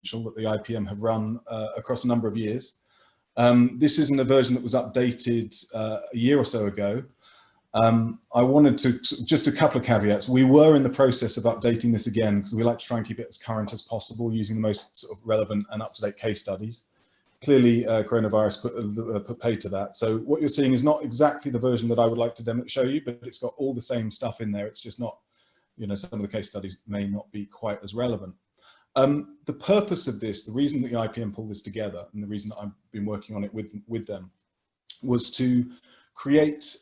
Experiential that the IPM have run across a number of years. This isn't a version that was updated a year or so ago. I wanted to, just a couple of caveats. We were in the process of updating this again because we like to try and keep it as current as possible using the most sort of relevant and up-to-date case studies. Clearly, coronavirus put pay to that. So what you're seeing is not exactly the version that I would like to show you, but it's got all the same stuff in there. It's just not, you know, some of the case studies may not be quite as relevant. The purpose of this, the reason that the IPM pulled this together, and the reason that I've been working on it with them, was to create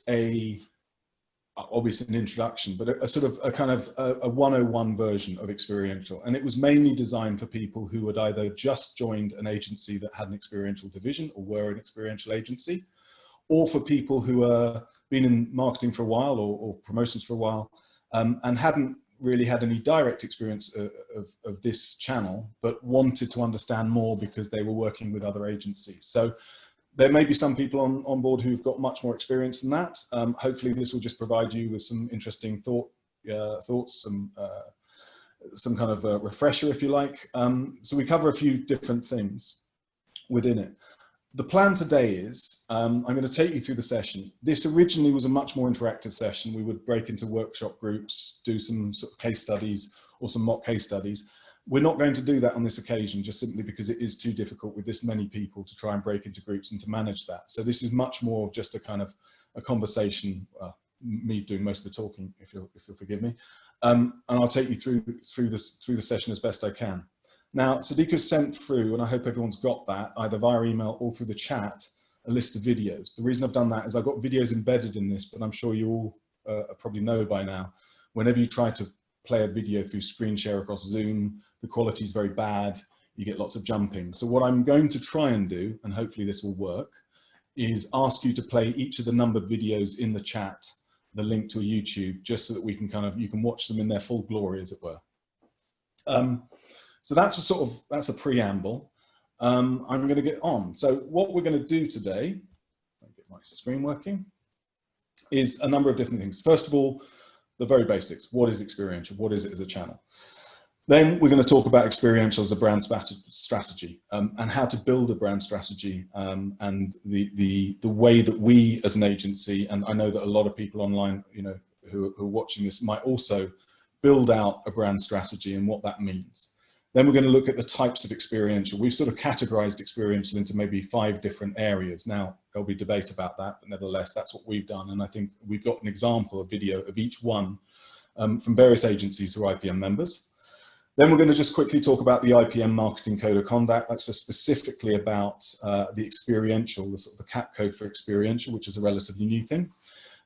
obviously an introduction, but a sort of a kind of a 101 version of Experiential. And it was mainly designed for people who had either just joined an agency that had an experiential division or were an experiential agency, or for people who been in marketing for a while or promotions for a while and hadn't really had any direct experience of this channel, but wanted to understand more because they were working with other agencies. So there may be some people on board who've got much more experience than that. Hopefully this will just provide you with some interesting thoughts, some kind of a refresher, if you like. So we cover a few different things within it. The plan today is, I'm going to take you through the session. This originally was a much more interactive session. We would break into workshop groups, do some sort of case studies or some mock case studies. We're not going to do that on this occasion, just simply because it is too difficult with this many people to try and break into groups and to manage that. So this is much more of just a kind of a conversation, me doing most of the talking, if you'll forgive me. And I'll take you through the session as best I can. Now, Sadiqa's sent through, and I hope everyone's got that, either via email or through the chat, a list of videos. The reason I've done that is I've got videos embedded in this, but I'm sure you all probably know by now, whenever you try to play a video through screen share across Zoom, the quality is very bad, you get lots of jumping. So what I'm going to try and do, and hopefully this will work, is ask you to play each of the numbered videos in the chat, the link to a YouTube, just so that we can you can watch them in their full glory, as it were. So that's a preamble. I'm going to get on. So what we're going to do today, I'll get my screen working, is a number of different things. First of all, the very basics. What is Experiential? What is it as a channel? Then we're going to talk about Experiential as a brand strategy and how to build a brand strategy and the way that we as an agency, and I know that a lot of people online, you know, who are watching this might also build out a brand strategy and what that means. Then we're going to look at the types of Experiential. We've sort of categorized Experiential into maybe 5 different areas. Now, there'll be debate about that, but nevertheless, that's what we've done. And I think we've got an example, a video of each one from various agencies who are IPM members. Then we're going to just quickly talk about the IPM Marketing Code of Conduct. That's just specifically about the Experiential, the sort of the CAP code for Experiential, which is a relatively new thing.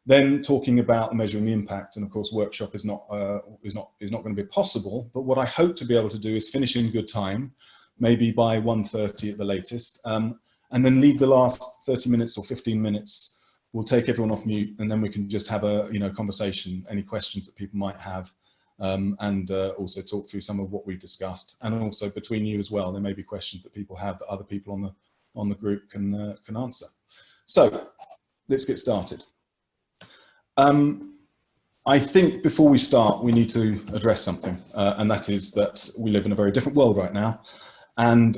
Then talking about measuring the impact, and of course workshop is not going to be possible, but what I hope to be able to do is finish in good time, maybe by 1:30 at the latest, and then leave the last 30 minutes or 15 minutes. We'll take everyone off mute, and then we can just have a conversation, any questions that people might have, and also talk through some of what we've discussed, and also between you as well. There may be questions that people have that other people on the group can answer. So let's get started. I think before we start, we need to address something, and that is that we live in a very different world right now. And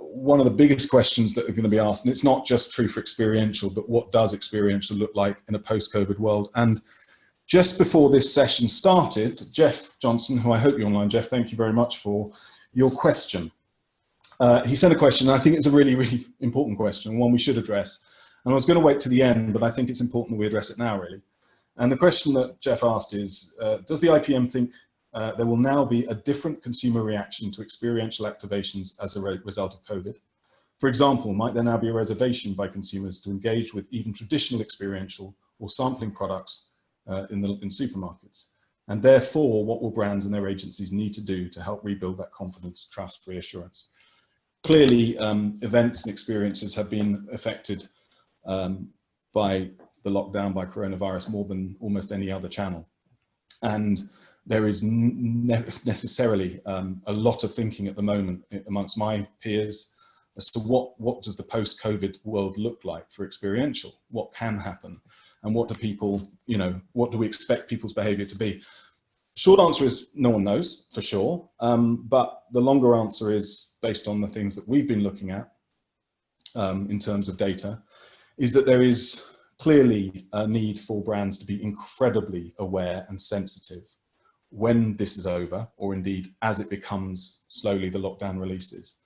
one of the biggest questions that are going to be asked, and it's not just true for Experiential, but what does Experiential look like in a post-COVID world? And just before this session started, Jeff Johnson, who I hope you're online, Jeff, thank you very much for your question. He sent a question, and I think it's a really, really important question, one we should address. And I was going to wait to the end, but I think it's important that we address it now, really. And the question that Jeff asked is, does the IPM think there will now be a different consumer reaction to experiential activations as a result of COVID? For example, might there now be a reservation by consumers to engage with even traditional experiential or sampling products in supermarkets? And therefore, what will brands and their agencies need to do to help rebuild that confidence, trust, reassurance? Clearly, events and experiences have been affected by the lockdown, by coronavirus, more than almost any other channel. And there is necessarily a lot of thinking at the moment amongst my peers as to what does the post-COVID world look like for Experiential? What can happen? And what do people, what do we expect people's behavior to be? Short answer is no one knows for sure, but the longer answer is, based on the things that we've been looking at in terms of data, is that there is clearly a need for brands to be incredibly aware and sensitive when this is over, or indeed as it becomes slowly the lockdown releases,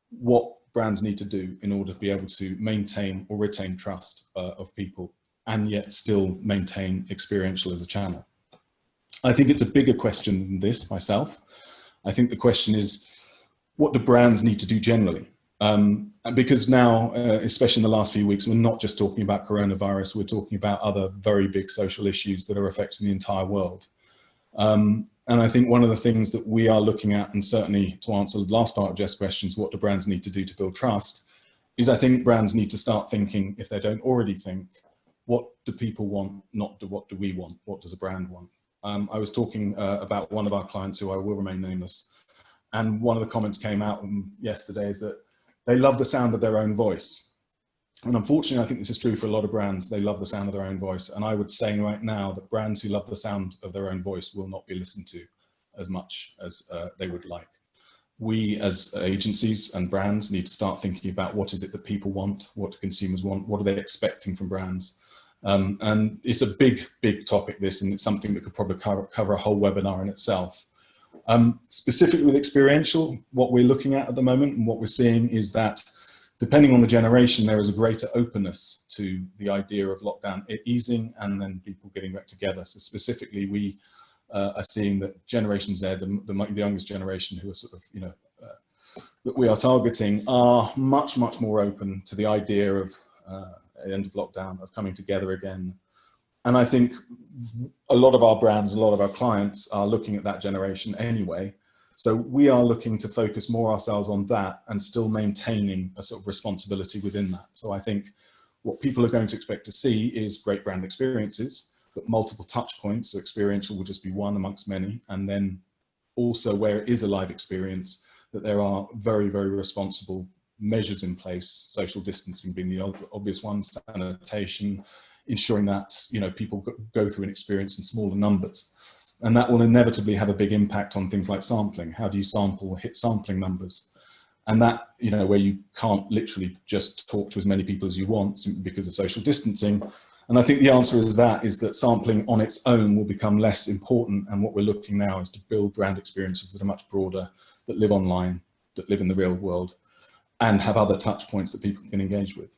what brands need to do in order to be able to maintain or retain trust of people and yet still maintain experiential as a channel. I think it's a bigger question than this myself. I think the question is, what do brands need to do generally? Because now, especially in the last few weeks, we're not just talking about coronavirus, we're talking about other very big social issues that are affecting the entire world. And I think one of the things that we are looking at, and certainly to answer the last part of Jeff's questions, what do brands need to do to build trust, is I think brands need to start thinking, if they don't already think, what do people want, not what do we want? What does a brand want? I was talking about one of our clients, who I will remain nameless, and one of the comments came out yesterday is that they love the sound of their own voice. And unfortunately, I think this is true for a lot of brands. They love the sound of their own voice. And I would say right now that brands who love the sound of their own voice will not be listened to as much as they would like. We as agencies and brands need to start thinking about what is it that people want, what do consumers want, what are they expecting from brands. And it's a big, big topic, this, and it's something that could probably cover a whole webinar in itself. Specifically with experiential, what we're looking at the moment and what we're seeing is that depending on the generation, there is a greater openness to the idea of lockdown easing and then people getting back together. So specifically, we are seeing that Generation Z, the youngest generation, who are sort of, that we are targeting, are much, much more open to the idea of the end of lockdown, of coming together again. And I think a lot of our brands, a lot of our clients are looking at that generation anyway. So we are looking to focus more ourselves on that and still maintaining a sort of responsibility within that. So I think what people are going to expect to see is great brand experiences, but multiple touch points. So experiential will just be one amongst many. And then also where it is a live experience, that there are very, very responsible measures in place, social distancing being the obvious one, sanitation, ensuring that people go through an experience in smaller numbers. And that will inevitably have a big impact on things like sampling. How do you sample, hit sampling numbers? And that, where you can't literally just talk to as many people as you want simply because of social distancing. And I think the answer is that sampling on its own will become less important. And what we're looking now is to build brand experiences that are much broader, that live online, that live in the real world, and have other touch points that people can engage with.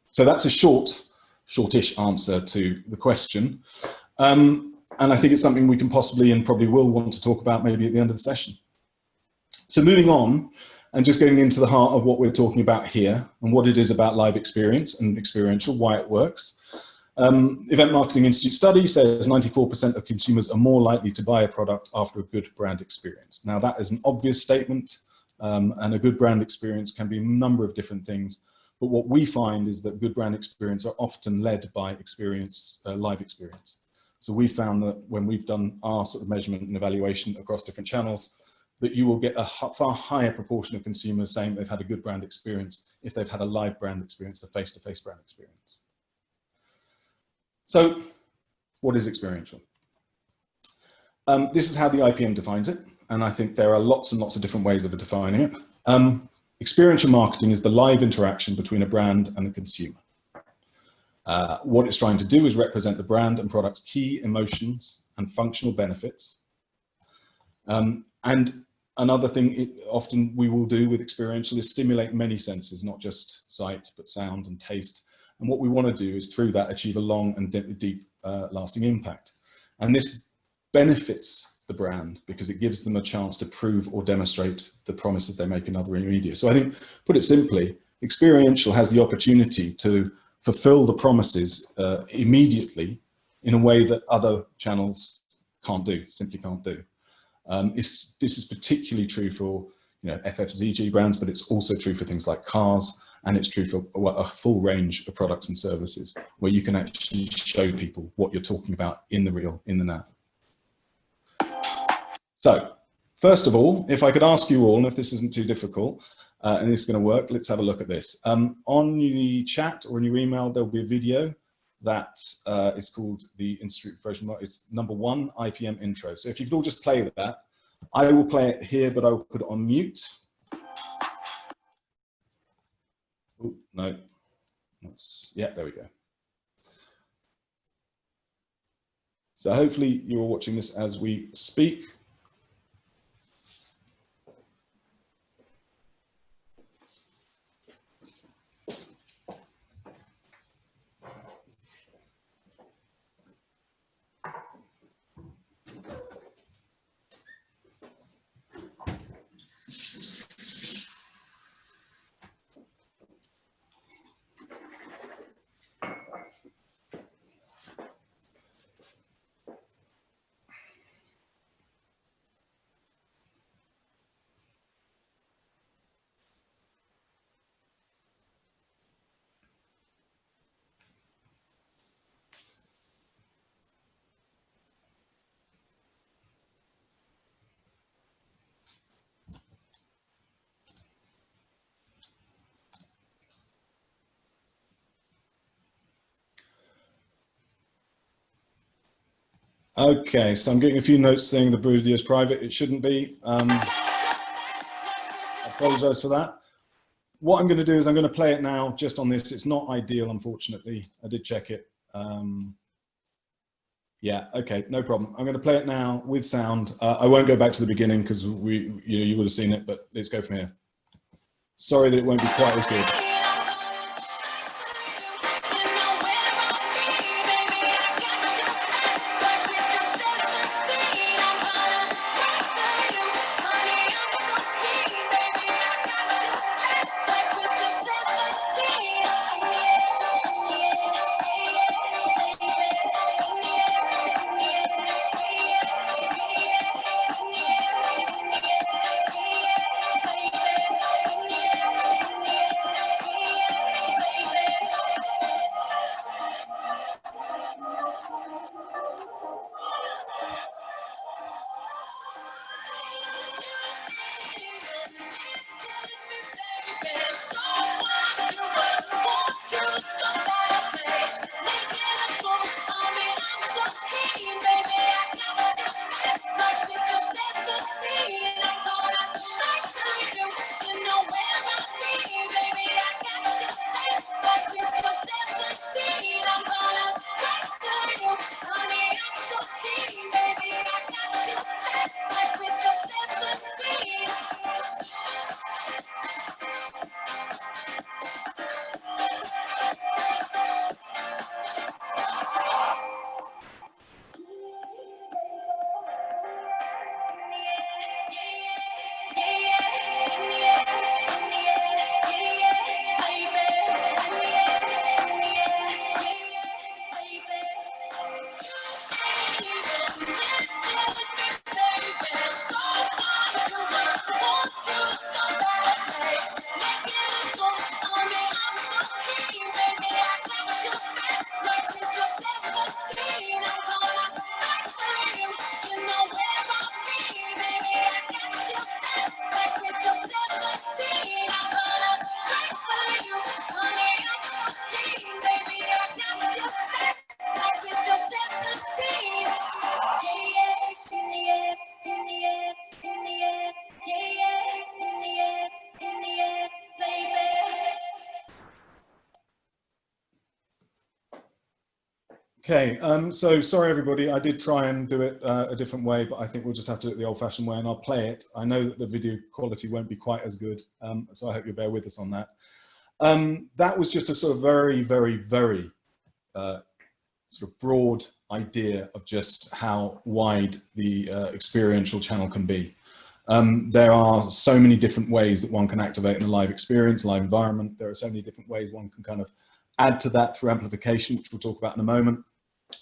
So that's a shortish answer to the question. And I think it's something we can possibly and probably will want to talk about maybe at the end of the session. So moving on and just getting into the heart of what we're talking about here and what it is about live experience and experiential, why it works. Event Marketing Institute study says 94% of consumers are more likely to buy a product after a good brand experience. Now that is an obvious statement, and a good brand experience can be a number of different things. But what we find is that good brand experience are often led by live experience. So we found that when we've done our sort of measurement and evaluation across different channels, that you will get a far higher proportion of consumers saying they've had a good brand experience if they've had a live brand experience, a face-to-face brand experience. So what is experiential? This is how the IPM defines it. And I think there are lots and lots of different ways of defining it. Experiential marketing is the live interaction between a brand and the consumer. What it's trying to do is represent the brand and product's key emotions and functional benefits. And another thing often we will do with experiential is stimulate many senses, not just sight, but sound and taste. And what we want to do is through that achieve a long and deep lasting impact. And this benefits the brand because it gives them a chance to prove or demonstrate the promises they make in other media. So I think, put it simply, experiential has the opportunity to fulfill the promises immediately in a way that other channels simply can't do. This is particularly true for FFZG brands, but it's also true for things like cars, and it's true for a full range of products and services where you can actually show people what you're talking about in the real, in the now. So, first of all, if I could ask you all, and if this isn't too difficult, and it's going to work, let's have a look at this. On the chat or in your email, there'll be a video that is called the Institute of Professional. It's #1 IPM intro. So if you could all just play that, I will play it here, but I will put it on mute. Oh, no. Yeah, there we go. So hopefully you're watching this as we speak. Okay, so I'm getting a few notes saying the video is private. It shouldn't be. I apologize for that. What I'm going to do is I'm going to play it now just on this. It's not ideal, unfortunately. I did check it. Yeah, okay, no problem. I'm going to play it now with sound. I won't go back to the beginning because you would have seen it, but let's go from here. Sorry that it won't be quite as good. Okay, so sorry everybody, I did try and do it a different way, but I think we'll just have to do it the old-fashioned way, and I'll play it. I know that the video quality won't be quite as good, so I hope you'll bear with us on that. That was just a sort of very sort of broad idea of just how wide the experiential channel can be. There are so many different ways that one can activate in a live experience, live environment. There are so many different ways one can kind of add to that through amplification, which we'll talk about in a moment.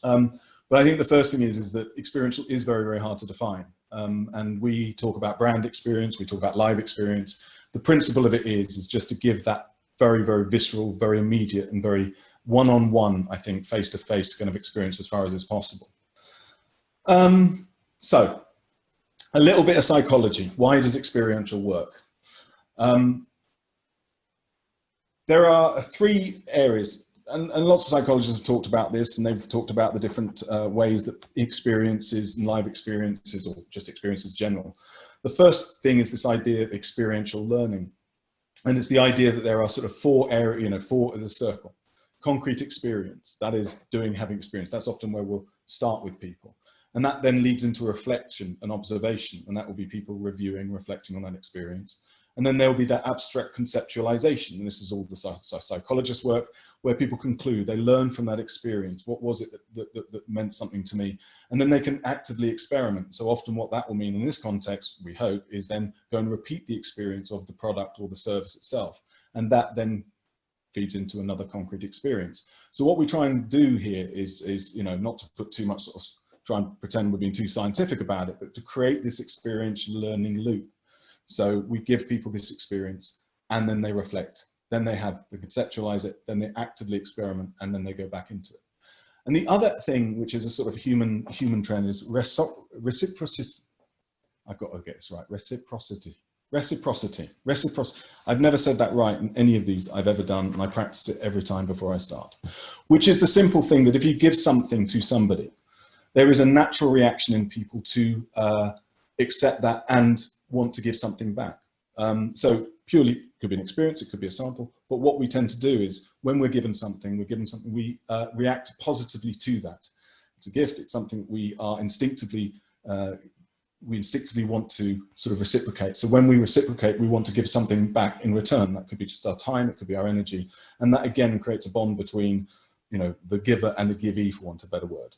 But I think the first thing is that experiential is very hard to define. And we talk about brand experience, we talk about live experience. The principle of it is just to give that very visceral, very immediate and very one-on-one, I think, face-to-face kind of experience as far as is possible. So a little bit of psychology. Why does experiential work? There are three areas and lots of psychologists have talked about this, and they've talked about the different ways that experiences and live experiences, or just experiences general. The first thing is this idea of experiential learning. And it's the idea that there are sort of four areas, four in the circle. Concrete experience, that is doing, having experience. That's often where we'll start with people. And that then leads into reflection and observation. And that will be people reviewing, reflecting on that experience. And then there'll be that abstract conceptualization. And this is all the psychologist work, where people conclude, they learn from that experience. What was it that meant something to me? And then they can actively experiment. So often what that will mean in this context, we hope, is then go and repeat the experience of the product or the service itself. And that then feeds into another concrete experience. So what we try and do here is not to put too much, sort of try and pretend we're being too scientific about it, but to create this experiential learning loop. So we give people this experience, and then they reflect, then they conceptualize it, then they actively experiment, and then they go back into it. And the other thing, which is a sort of human trend, is reciprocity. I've got to get this right. Reciprocity. I've never said that right in any of these I've ever done, and I practice it every time before I start. Which is the simple thing that if you give something to somebody, there is a natural reaction in people to accept that and want to give something back. So purely, it could be an experience, it could be a sample, but what we tend to do is when we're given something, we react positively to that. It's a gift, it's something we are instinctively want to sort of reciprocate. So when we reciprocate, we want to give something back in return. That could be just our time, it could be our energy. And that again creates a bond between, the giver and the givee, for want of a better word.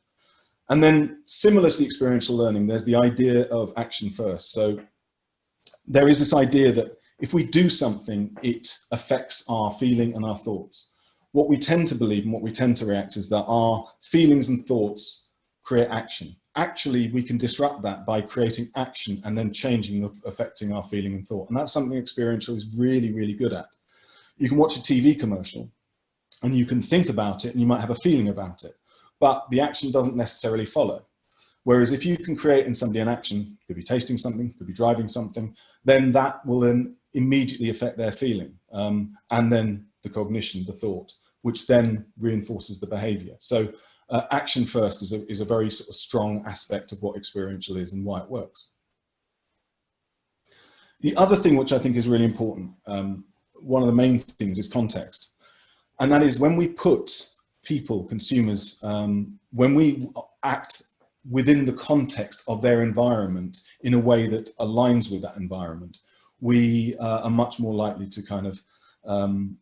And then similar to the experiential learning, there's the idea of action first. So there is this idea that if we do something, it affects our feeling and our thoughts. What we tend to believe and what we tend to react is that our feelings and thoughts create action. Actually, we can disrupt that by creating action and then changing, affecting our feeling and thought. And that's something experiential is really, really good at. You can watch a TV commercial and you can think about it and you might have a feeling about it, but the action doesn't necessarily follow. Whereas if you can create in somebody an action, could be tasting something, could be driving something, then that will then immediately affect their feeling, and then the cognition, the thought, which then reinforces the behavior. So action first is a very sort of strong aspect of what experiential is and why it works. The other thing which I think is really important, one of the main things, is context. And that is when we put people, consumers, when we act within the context of their environment in a way that aligns with that environment, we are much more likely to kind of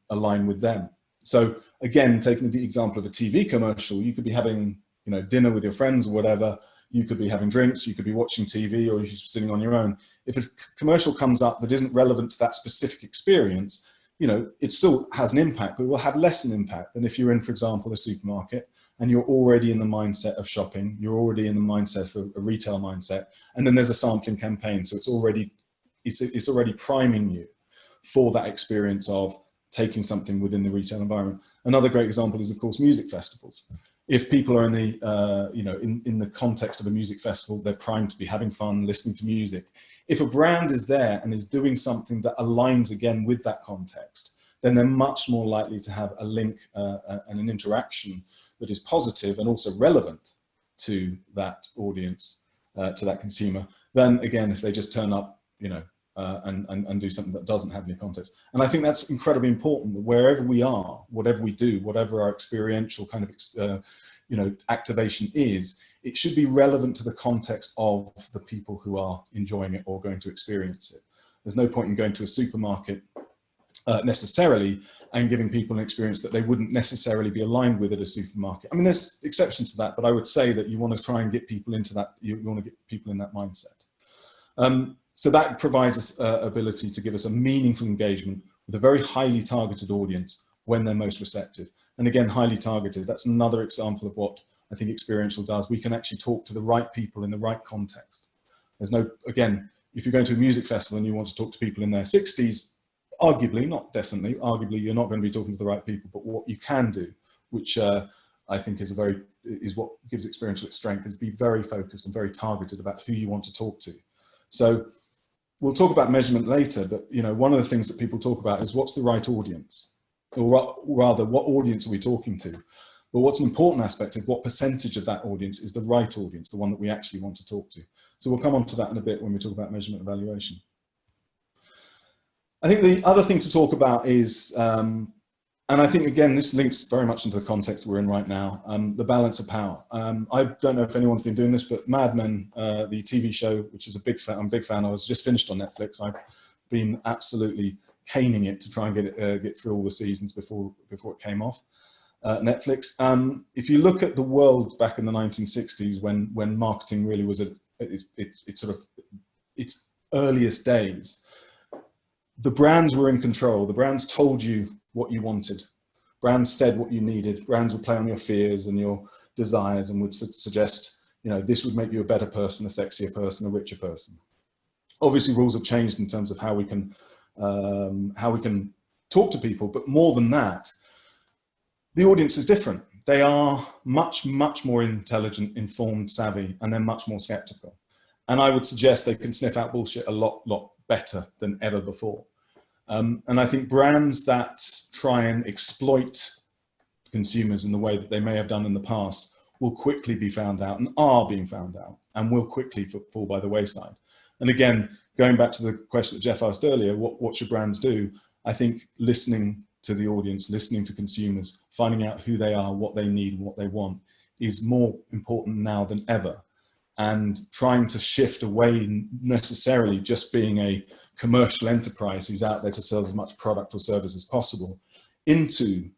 align with them. So again, taking the example of a TV commercial, you could be having dinner with your friends or whatever, you could be having drinks, you could be watching TV, or you're sitting on your own. If a commercial comes up that isn't relevant to that specific experience, it still has an impact, but it will have less an impact than if you're in, for example, a supermarket and you're already in the mindset of shopping, you're already in the mindset of a retail mindset, and then there's a sampling campaign. So it's already priming you for that experience of taking something within the retail environment. Another great example is, of course, music festivals. If people are in the, in the context of a music festival, they're primed to be having fun, listening to music. If a brand is there and is doing something that aligns again with that context, then they're much more likely to have a link and an interaction that is positive and also relevant to that audience, to that consumer, than again, if they just turn up, and do something that doesn't have any context. And I think that's incredibly important, that wherever we are, whatever we do, whatever our experiential kind of, activation is, it should be relevant to the context of the people who are enjoying it or going to experience it. There's no point in going to a supermarket necessarily and giving people an experience that they wouldn't necessarily be aligned with at a supermarket. I mean, there's exceptions to that, but I would say that you want to try and get people into that, you want to get people in that mindset. So that provides us ability to give us a meaningful engagement with a very highly targeted audience when they're most receptive. And again, highly targeted, that's another example of what I think experiential does. We can actually talk to the right people in the right context. There's no, again, if you're going to a music festival and you want to talk to people in their 60s, arguably, not definitely, arguably you're not going to be talking to the right people, but what you can do, which I think is what gives experiential its strength, is be very focused and very targeted about who you want to talk to. So we'll talk about measurement later, but one of the things that people talk about is what's the right audience. or rather, what audience are we talking to? But what's an important aspect of what percentage of that audience is the right audience, the one that we actually want to talk to. So we'll come on to that in a bit when we talk about measurement evaluation. I think the other thing to talk about is, and I think, again, this links very much into the context we're in right now, the balance of power. I don't know if anyone's been doing this, but Mad Men, the TV show, which is I'm a big fan, I was just finished on Netflix. I've been absolutely caning it to try and get through all the seasons before it came off Netflix. If you look at the world back in the 1960s, when marketing really was at its earliest days, the brands were in control. The brands told you what you wanted. Brands said what you needed. Brands would play on your fears and your desires and would suggest, this would make you a better person, a sexier person, a richer person. Obviously, rules have changed in terms of how we can talk to people, but more than that, the audience is different. They are much, much more intelligent, informed, savvy, and they're much more skeptical. And I would suggest they can sniff out bullshit a lot better than ever before. And I think brands that try and exploit consumers in the way that they may have done in the past will quickly be found out, and are being found out, and will quickly fall by the wayside. And again, going back to the question that Jeff asked earlier, what should brands do? I think listening to the audience, listening to consumers, finding out who they are, what they need, what they want, is more important now than ever. And trying to shift away necessarily just being a commercial enterprise who's out there to sell as much product or service as possible into,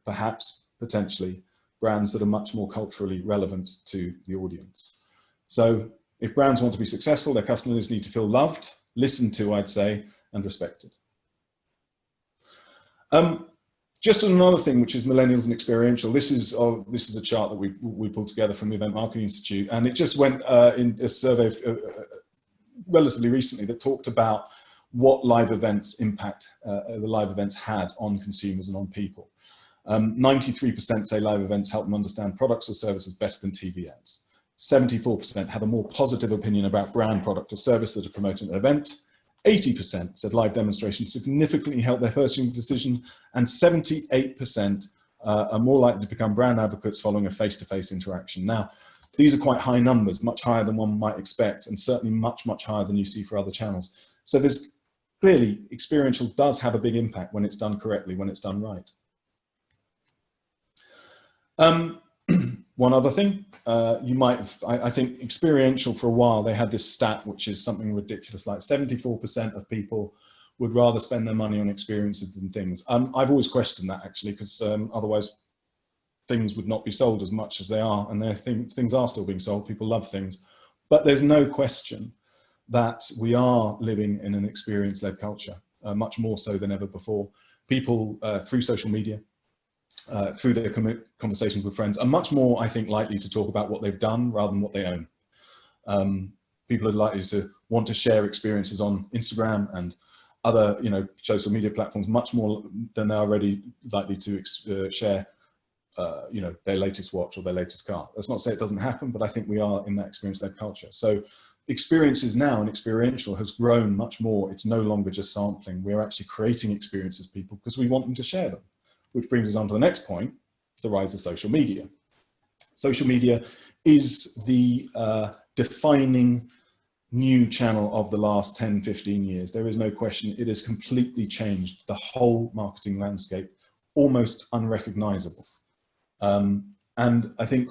perhaps potentially brands that are much more culturally relevant to the audience. So if brands want to be successful, their customers need to feel loved, listened to, I'd say, and respected. Just another thing, which is millennials and experiential. This is a chart that we pulled together from the Event Marketing Institute, and it just went in a survey relatively recently that talked about what live events impact the live events had on consumers and on people. 93% say live events help them understand products or services better than TV ads. 74% have a more positive opinion about brand, product, or service that are promoting an event. 80% said live demonstrations significantly help their purchasing decision, and 78% are more likely to become brand advocates following a face-to-face interaction. Now, these are quite high numbers, much higher than one might expect, and certainly much, much higher than you see for other channels. So there's clearly, experiential does have a big impact when it's done correctly, when it's done right. One other thing, I think experiential for a while, they had this stat, which is something ridiculous, like 74% of people would rather spend their money on experiences than things. I've always questioned that, actually, because otherwise things would not be sold as much as they are, and things are still being sold. People love things. But there's no question that we are living in an experience-led culture, much more so than ever before. People, through social media, through their conversations with friends, are much more, I think, likely to talk about what they've done rather than what they own. People are likely to want to share experiences on Instagram and other, social media platforms much more than they're already likely to share, their latest watch or their latest car. That's not to say it doesn't happen, but I think we are in that experience-led culture. So experiences now, and experiential has grown much more. It's no longer just sampling. We're actually creating experiences, people, because we want them to share them. Which brings us on to the next point, the rise of social media. Social media is the defining new channel of the last 10, 15 years. There is no question. It has completely changed the whole marketing landscape, almost unrecognizable. And I think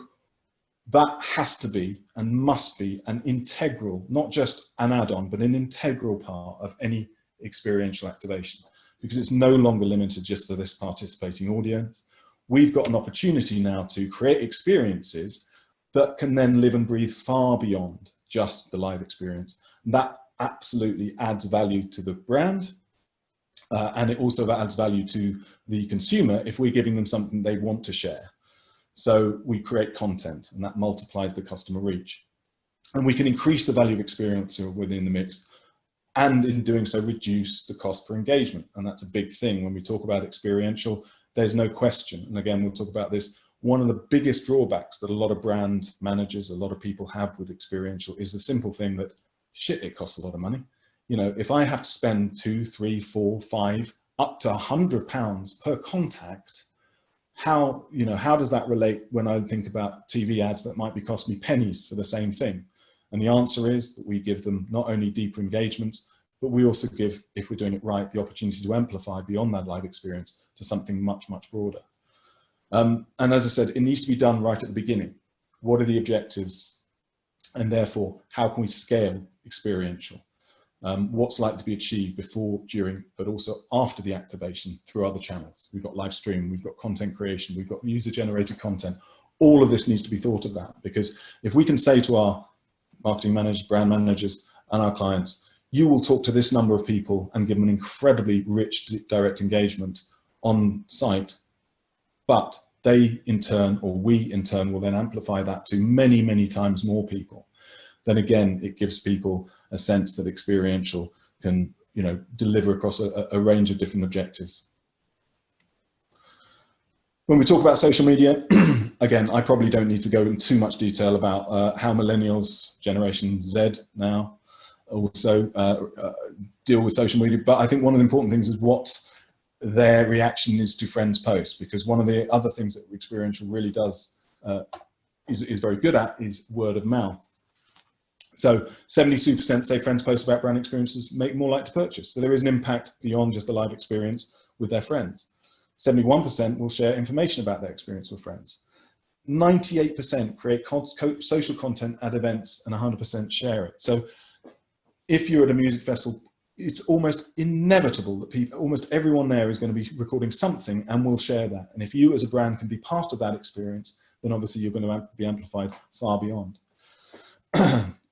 that has to be and must be an integral, not just an add-on, but an integral part of any experiential activation. Because it's no longer limited just to this participating audience. We've got an opportunity now to create experiences that can then live and breathe far beyond just the live experience. That absolutely adds value to the brand, and it also adds value to the consumer if we're giving them something they want to share. So we create content, and that multiplies the customer reach. And we can increase the value of experience within the mix, and in doing so reduce the cost per engagement. And that's a big thing when we talk about experiential. There's no question, and again we'll talk about this, one of the biggest drawbacks that a lot of brand managers, a lot of people have with experiential is the simple thing that, shit, it costs a lot of money. If I have to spend 2, 3, 4, 5 up to £100 per contact, how does that relate when I think about TV ads that might be cost me pennies for the same thing? And the answer is that we give them not only deeper engagements, but we also give, if we're doing it right, the opportunity to amplify beyond that live experience to something much, much broader. And as I said, it needs to be done right at the beginning. What are the objectives? And therefore, how can we scale experiential? What's likely to be achieved before, during, but also after the activation through other channels. We've got live stream, we've got content creation, we've got user-generated content. All of this needs to be thought about, because if we can say to our marketing managers, brand managers, and our clients, you will talk to this number of people and give them an incredibly rich direct engagement on site, but they in turn, or we in turn, will then amplify that to many, many times more people. Then again, it gives people a sense that experiential can, deliver across a range of different objectives. When we talk about social media, again, I probably don't need to go into too much detail about how millennials, Generation Z now, also deal with social media. But I think one of the important things is what their reaction is to friends' posts, because one of the other things that Experiential really does, is very good at, is word of mouth. So 72% say friends' posts about brand experiences make more likely to purchase. So there is an impact beyond just the live experience with their friends. 71% will share information about their experience with friends. 98% create social content at events, and 100% share it. So if you're at a music festival, it's almost inevitable that almost everyone there is going to be recording something and will share that. And if you as a brand can be part of that experience, then obviously you're going to be amplified far beyond.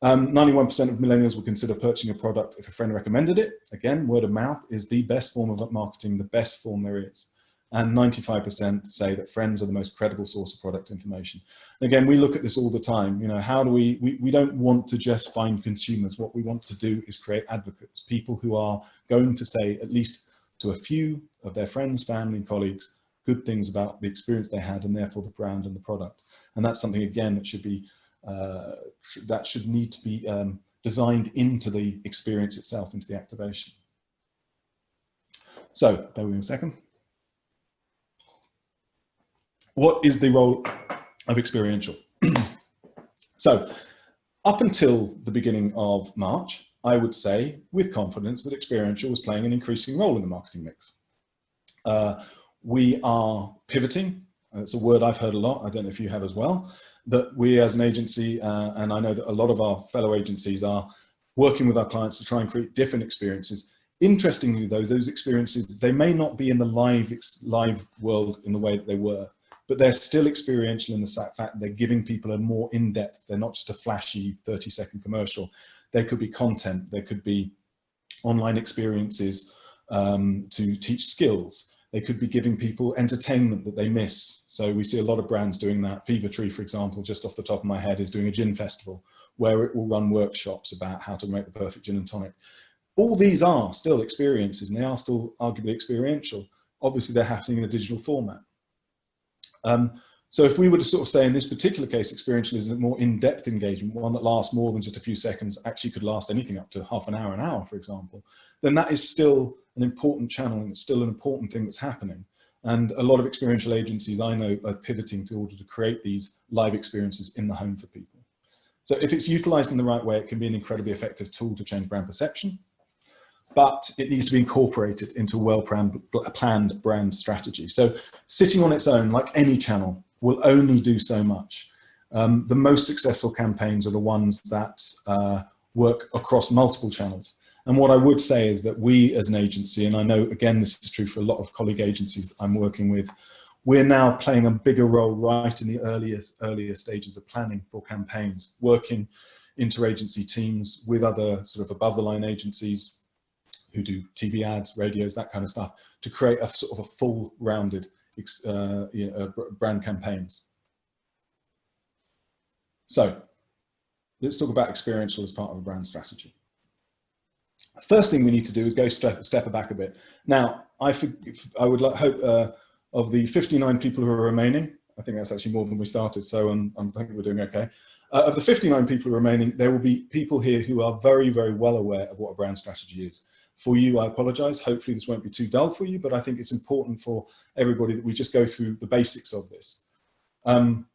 91% of millennials will consider purchasing a product if a friend recommended it. Again, word of mouth is the best form of marketing, the best form there is. And 95% say that friends are the most credible source of product information. Again, we look at this all the time. How do we don't want to just find consumers. What we want to do is create advocates, people who are going to say, at least to a few of their friends, family, and colleagues, good things about the experience they had, and therefore the brand and the product. And that's something, again, that should be that should need to be designed into the experience itself, into the activation. So, bear with me a second. What is the role of Experiential? So, up until the beginning of March, I would say with confidence that Experiential was playing an increasing role in the marketing mix. We are pivoting. That's a word I've heard a lot. I don't know if you have as well. That we as an agency, and I know that a lot of our fellow agencies are working with our clients to try and create different experiences. Interestingly, those experiences, they may not be in the live world in the way that they were, but they're still experiential in the fact that they're giving people a more in-depth, they're not just a flashy 30-second commercial. There could be content, there could be online experiences to teach skills. They could be giving people entertainment that they miss. So we see a lot of brands doing that. Fever Tree, for example, just off the top of my head, is doing a gin festival where it will run workshops about how to make the perfect gin and tonic. All these are still experiences, and they are still arguably experiential. Obviously, they're happening in a digital format. So if we were to sort of say in this particular case, experiential is a more in-depth engagement, one that lasts more than just a few seconds, actually could last anything up to half an hour, for example, then that is still an important channel, and it's still an important thing that's happening. And a lot of experiential agencies I know are pivoting in order to create these live experiences in the home for people. So if it's utilized in the right way, it can be an incredibly effective tool to change brand perception, but it needs to be incorporated into a well-planned brand strategy. So sitting on its own, like any channel, will only do so much. The most successful campaigns are the ones that work across multiple channels. And what I would say is that we as an agency, and I know, again, this is true for a lot of colleague agencies that I'm working with, we're now playing a bigger role right in the earlier stages of planning for campaigns, working interagency teams with other sort of above the line agencies who do TV ads, radios, that kind of stuff, to create a sort of a full rounded brand campaigns. So let's talk about experiential as part of a brand strategy. First thing we need to do is go step back a bit. Now, I would hope of the 59 people who are remaining, I think that's actually more than we started, so I'm thinking we're doing okay. Of the 59 people remaining, there will be people here who are very, very well aware of what a brand strategy is. for you. I apologize. Hopefully this won't be too dull for you, but I think it's important for everybody that we just go through the basics of this. And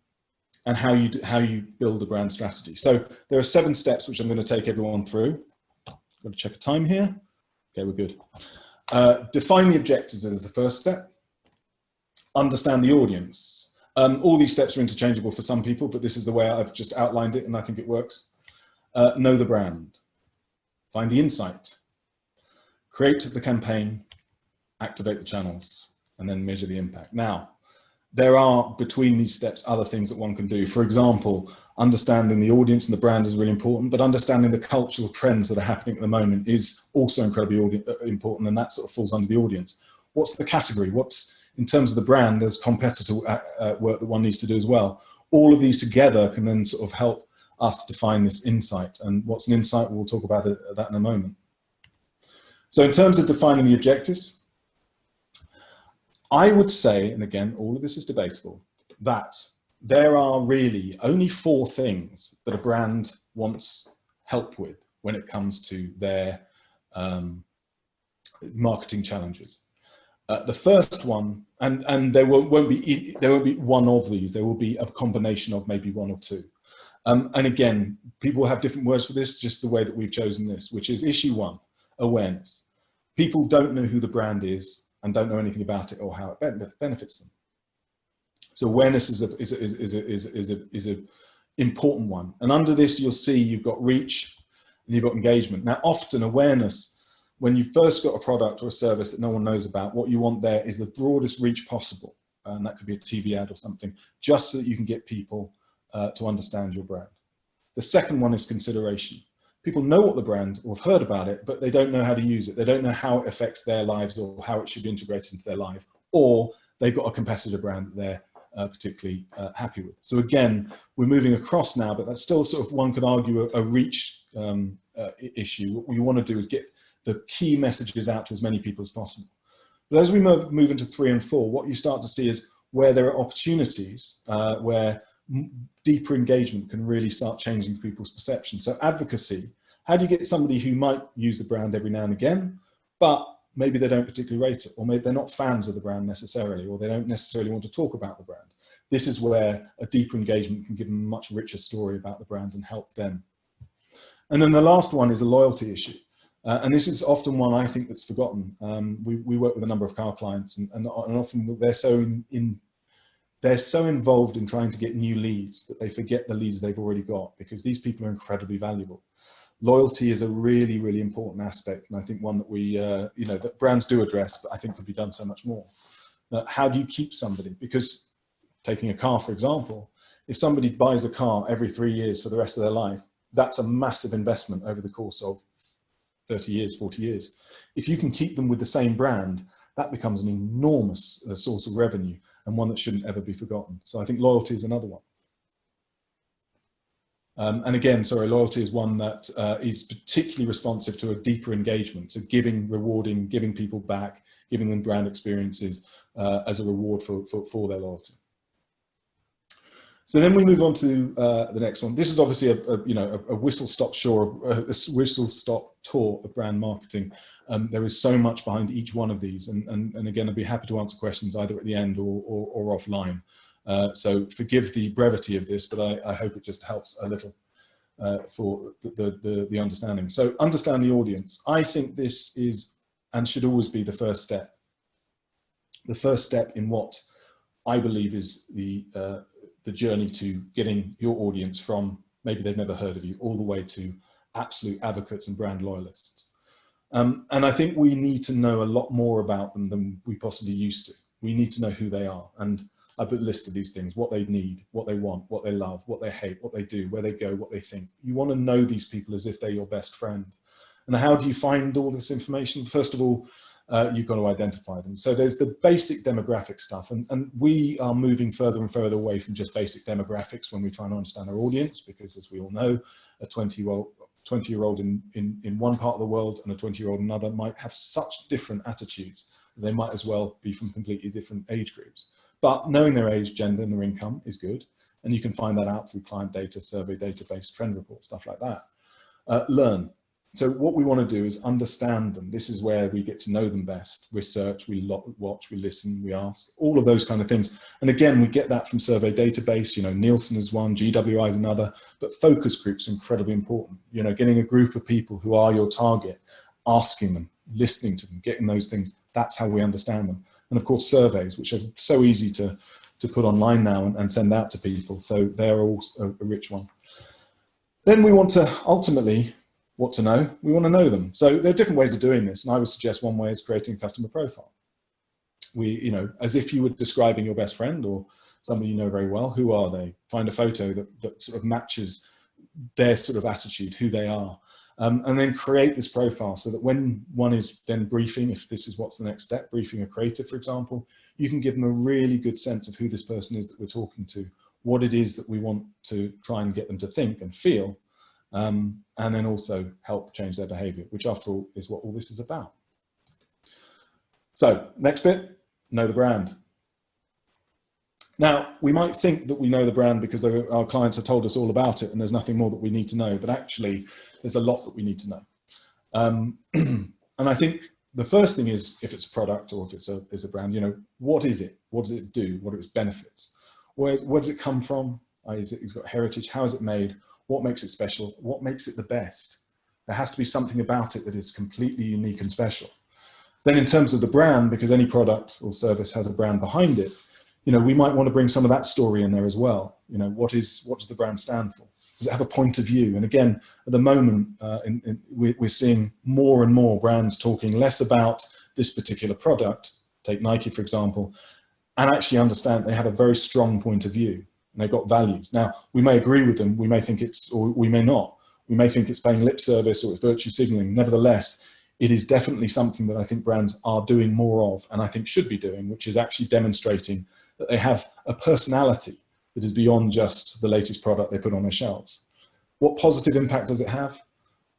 how you build a brand strategy. So there are 7 steps which I'm going to take everyone through. Got to check a time here. Okay, we're good. Define the objectives as the first step. Understand the audience. All these steps are interchangeable for some people, but this is the way I've just outlined it, and I think it works. Know the brand. Find the insight. Create the campaign. Activate the channels, and then measure the impact. Now, there are, between these steps, other things that one can do. For example, understanding the audience and the brand is really important, but understanding the cultural trends that are happening at the moment is also incredibly important, and that sort of falls under the audience. What's the category? What's, in terms of the brand, there's competitor work that one needs to do as well. All of these together can then sort of help us define this insight. And what's an insight? We'll talk about that in a moment. So in terms of defining the objectives, I would say, and again, all of this is debatable, that there are really only 4 things that a brand wants help with when it comes to their marketing challenges. The first one, and there won't be one of these, there will be a combination of maybe 1 or 2. And again, people have different words for this, just the way that we've chosen this, which is issue 1, awareness. People don't know who the brand is and don't know anything about it or how it benefits them. So awareness is a important one. And under this, you'll see you've got reach and you've got engagement. Now, often awareness, when you've first got a product or a service that no one knows about, what you want there is the broadest reach possible. And that could be a TV ad or something, just so that you can get people to understand your brand. The second one is consideration. People know what the brand, or have heard about it, but they don't know how to use it. They don't know how it affects their lives or how it should be integrated into their life, or they've got a competitor brand that they're particularly happy with. So again, we're moving across now, but that's still sort of, one could argue, a reach issue. What we want to do is get the key messages out to as many people as possible. But as we move into 3 and 4, what you start to see is where there are opportunities where deeper engagement can really start changing people's perception. So advocacy, how do you get somebody who might use the brand every now and again, but maybe they don't particularly rate it, or maybe they're not fans of the brand necessarily, or they don't necessarily want to talk about the brand. This is where a deeper engagement can give them a much richer story about the brand and help them. And then the last one is a loyalty issue. And this is often one I think that's forgotten. We work with a number of car clients, and often they're so involved in trying to get new leads that they forget the leads they've already got, because these people are incredibly valuable. Loyalty is a really, really important aspect, and I think one that we, that brands do address, but I think could be done so much more. How do you keep somebody? Because taking a car, for example, if somebody buys a car every 3 years for the rest of their life, that's a massive investment over the course of 30 years, 40 years. If you can keep them with the same brand, that becomes an enormous source of revenue, and one that shouldn't ever be forgotten. So I think loyalty is another one. And again, sorry, loyalty is one that is particularly responsive to a deeper engagement, so giving, rewarding, giving people back, giving them brand experiences as a reward for their loyalty. So then we move on to the next one. This is obviously a whistle-stop tour of brand marketing. There is so much behind each one of these, and again, I'd be happy to answer questions either at the end or offline. So forgive the brevity of this, but I hope it just helps a little for the understanding. So understand the audience. I think this is and should always be the first step. The first step in what I believe is the journey to getting your audience from maybe they've never heard of you all the way to absolute advocates and brand loyalists. And I think we need to know a lot more about them than we possibly used to. We need to know who they are. And I've put a list of these things: what they need, what they want, what they love, what they hate, what they do, where they go, what they think. You want to know these people as if they're your best friend. And how do you find all this information? First of all, you've got to identify them. So there's the basic demographic stuff, and we are moving further and further away from just basic demographics when we're trying to understand our audience, because as we all know, a 20-year-old in one part of the world and a 20-year-old in another might have such different attitudes. They might as well be from completely different age groups. But knowing their age, gender, and their income is good, and you can find that out through client data, survey database, trend reports, stuff like that. Learn. So what we want to do is understand them. This is where we get to know them best. Research, we watch, we listen, we ask, all of those kind of things. And again, we get that from survey database. You know, Nielsen is one, GWI is another, but focus groups are incredibly important. You know, getting a group of people who are your target, asking them, listening to them, getting those things. That's how we understand them. And of course, surveys, which are so easy to put online now and send out to people. So they're also a rich one. Then we want to ultimately, what to know? We want to know them. So there are different ways of doing this. And I would suggest one way is creating a customer profile. You know, as if you were describing your best friend or somebody you know very well, who are they? Find a photo that sort of matches their sort of attitude, who they are. And then create this profile so that when one is then briefing, if this is what's the next step, briefing a creative, for example, you can give them a really good sense of who this person is that we're talking to, what it is that we want to try and get them to think and feel, and then also help change their behavior, which after all is what all this is about. So next bit, know the brand. Now, we might think that we know the brand because our clients have told us all about it and there's nothing more that we need to know, but actually there's a lot that we need to know. And I think the first thing is, if it's a product or if it's a brand, you know, what is it? What does it do? What are its benefits? Where does it come from? It's got heritage. How is it made? What makes it special? What makes it the best? There has to be something about it that is completely unique and special. Then in terms of the brand, because any product or service has a brand behind it, you know, we might want to bring some of that story in there as well. You know, what does the brand stand for? Does it have a point of view? And again, at the moment, we're seeing more and more brands talking less about this particular product, take Nike, for example, and actually understand they have a very strong point of view. And they've got values. Now, we may agree with them, we may think it's, or we may not. We may think it's paying lip service or it's virtue signaling. Nevertheless, it is definitely something that I think brands are doing more of, and I think should be doing, which is actually demonstrating that they have a personality that is beyond just the latest product they put on their shelves. What positive impact does it have?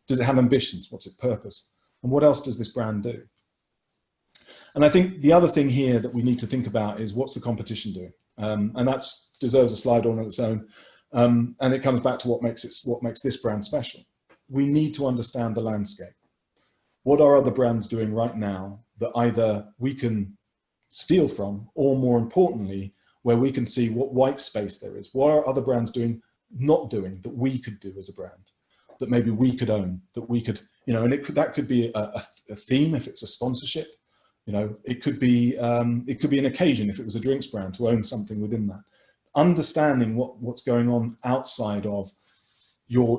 Does it have ambitions? What's its purpose? And what else does this brand do? And I think the other thing here that we need to think about is, what's the competition doing? And that deserves a slide on its own. And it comes back to what makes this brand special. We need to understand the landscape. What are other brands doing right now that either we can steal from, or more importantly, where we can see what white space there is? What are other brands doing, not doing, that we could do as a brand, that maybe we could own, that we could, you know, and that could be a theme if it's a sponsorship. You know, it could be an occasion if it was a drinks brand to own something within that. Understanding what's going on outside of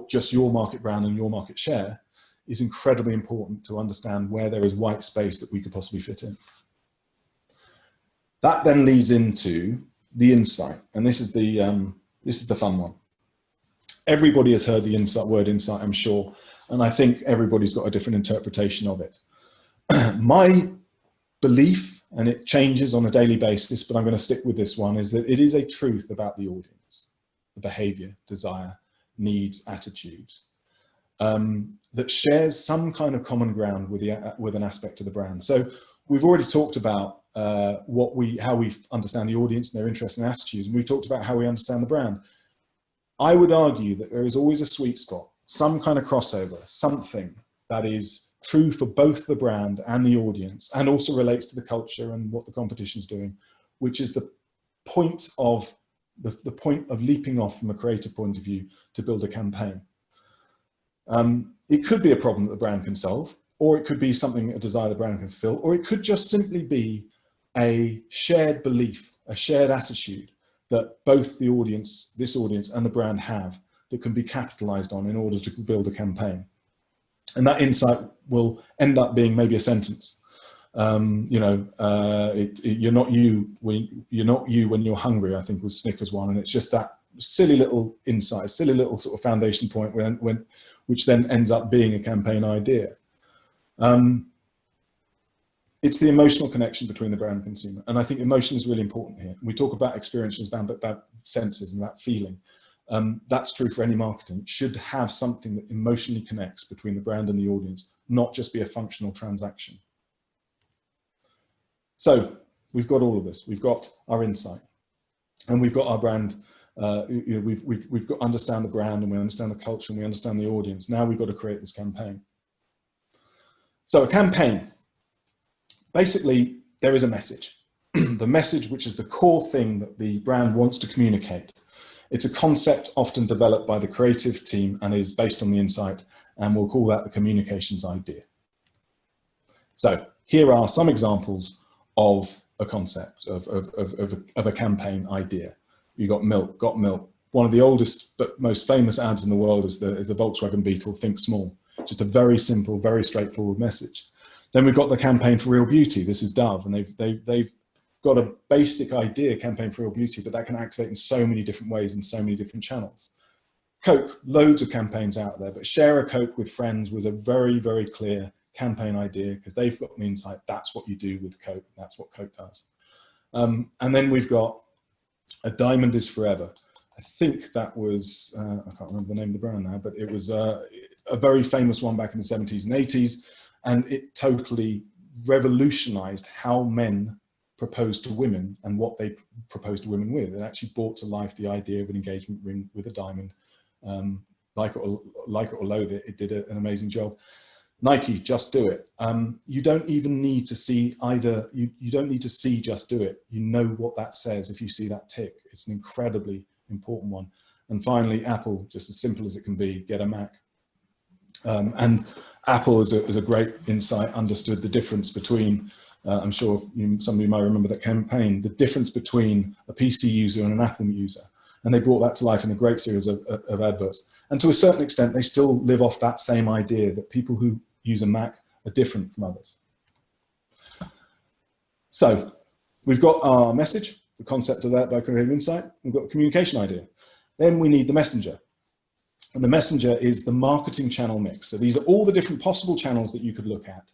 just your market brand and your market share is incredibly important to understand where there is white space that we could possibly fit in. That then leads into the insight, and this is the fun one. Everybody has heard the word insight, I'm sure, and I think everybody's got a different interpretation of it. My belief, and it changes on a daily basis, but I'm going to stick with this one, is that it is a truth about the audience, the behavior, desire, needs, attitudes, that shares some kind of common ground with an aspect of the brand. So we've already talked about how we understand the audience and their interests and attitudes, and we've talked about how we understand the brand. I would argue that there is always a sweet spot, some kind of crossover, something that is true for both the brand and the audience, and also relates to the culture and what the competition is doing, which is the point of the point of leaping off from a creative point of view to build a campaign. It could be a problem that the brand can solve, or it could be something, a desire the brand can fulfill, or it could just simply be a shared belief, a shared attitude that both the audience, this audience, and the brand have, that can be capitalized on in order to build a campaign. And that insight will end up being maybe a sentence. You know, you're not you when you're hungry, I think was Snickers one, and it's just that silly little insight, silly little sort of foundation point which then ends up being a campaign idea. It's the emotional connection between the brand and consumer, and I think emotion is really important here. We talk about experiences, about senses and that feeling. That's true for any marketing. It should have something that emotionally connects between the brand and the audience, not just be a functional transaction. So we've got all of this. We've got our insight, and we've got our brand. You know, we've got to understand the brand, and we understand the culture, and we understand the audience. Now we've got to create this campaign. So a campaign, basically there is a message. The message, which is the core thing that the brand wants to communicate. It's a concept often developed by the creative team and is based on the insight, and we'll call that the communications idea. So here are some examples of a concept, of a campaign idea. You got milk. One of the oldest but most famous ads in the world is the Volkswagen Beetle, think small. Just a very simple, very straightforward message. Then we've got the campaign for real beauty. This is Dove, and they've got a basic idea, campaign for real beauty, but that can activate in so many different ways in so many different channels. Coke, loads of campaigns out there, but share a Coke with friends was a very, very clear campaign idea because they've got the insight. That's what you do with Coke. That's what Coke does. And then we've got a diamond is forever. I think that was, I can't remember the name of the brand now, but it was a very famous one back in the 70s and 80s. And it totally revolutionized how men propose to women and what they propose to women with. It actually brought to life the idea of an engagement ring with a diamond. Like it or loathe it, it did an amazing job. Nike, just do it. You don't even need to see either, you don't need to see just do it. You know what that says if you see that tick. It's an incredibly important one. And finally, Apple, just as simple as it can be, get a Mac. And Apple, as a great insight, understood the difference between, I'm sure some of you might remember that campaign, the difference between a PC user and an Apple user. And they brought that to life in a great series of adverts. And to a certain extent, they still live off that same idea that people who use a Mac are different from others. So we've got our message, the concept of that by creative insight. We've got the communication idea. Then we need the messenger. And the messenger is the marketing channel mix. So these are all the different possible channels that you could look at.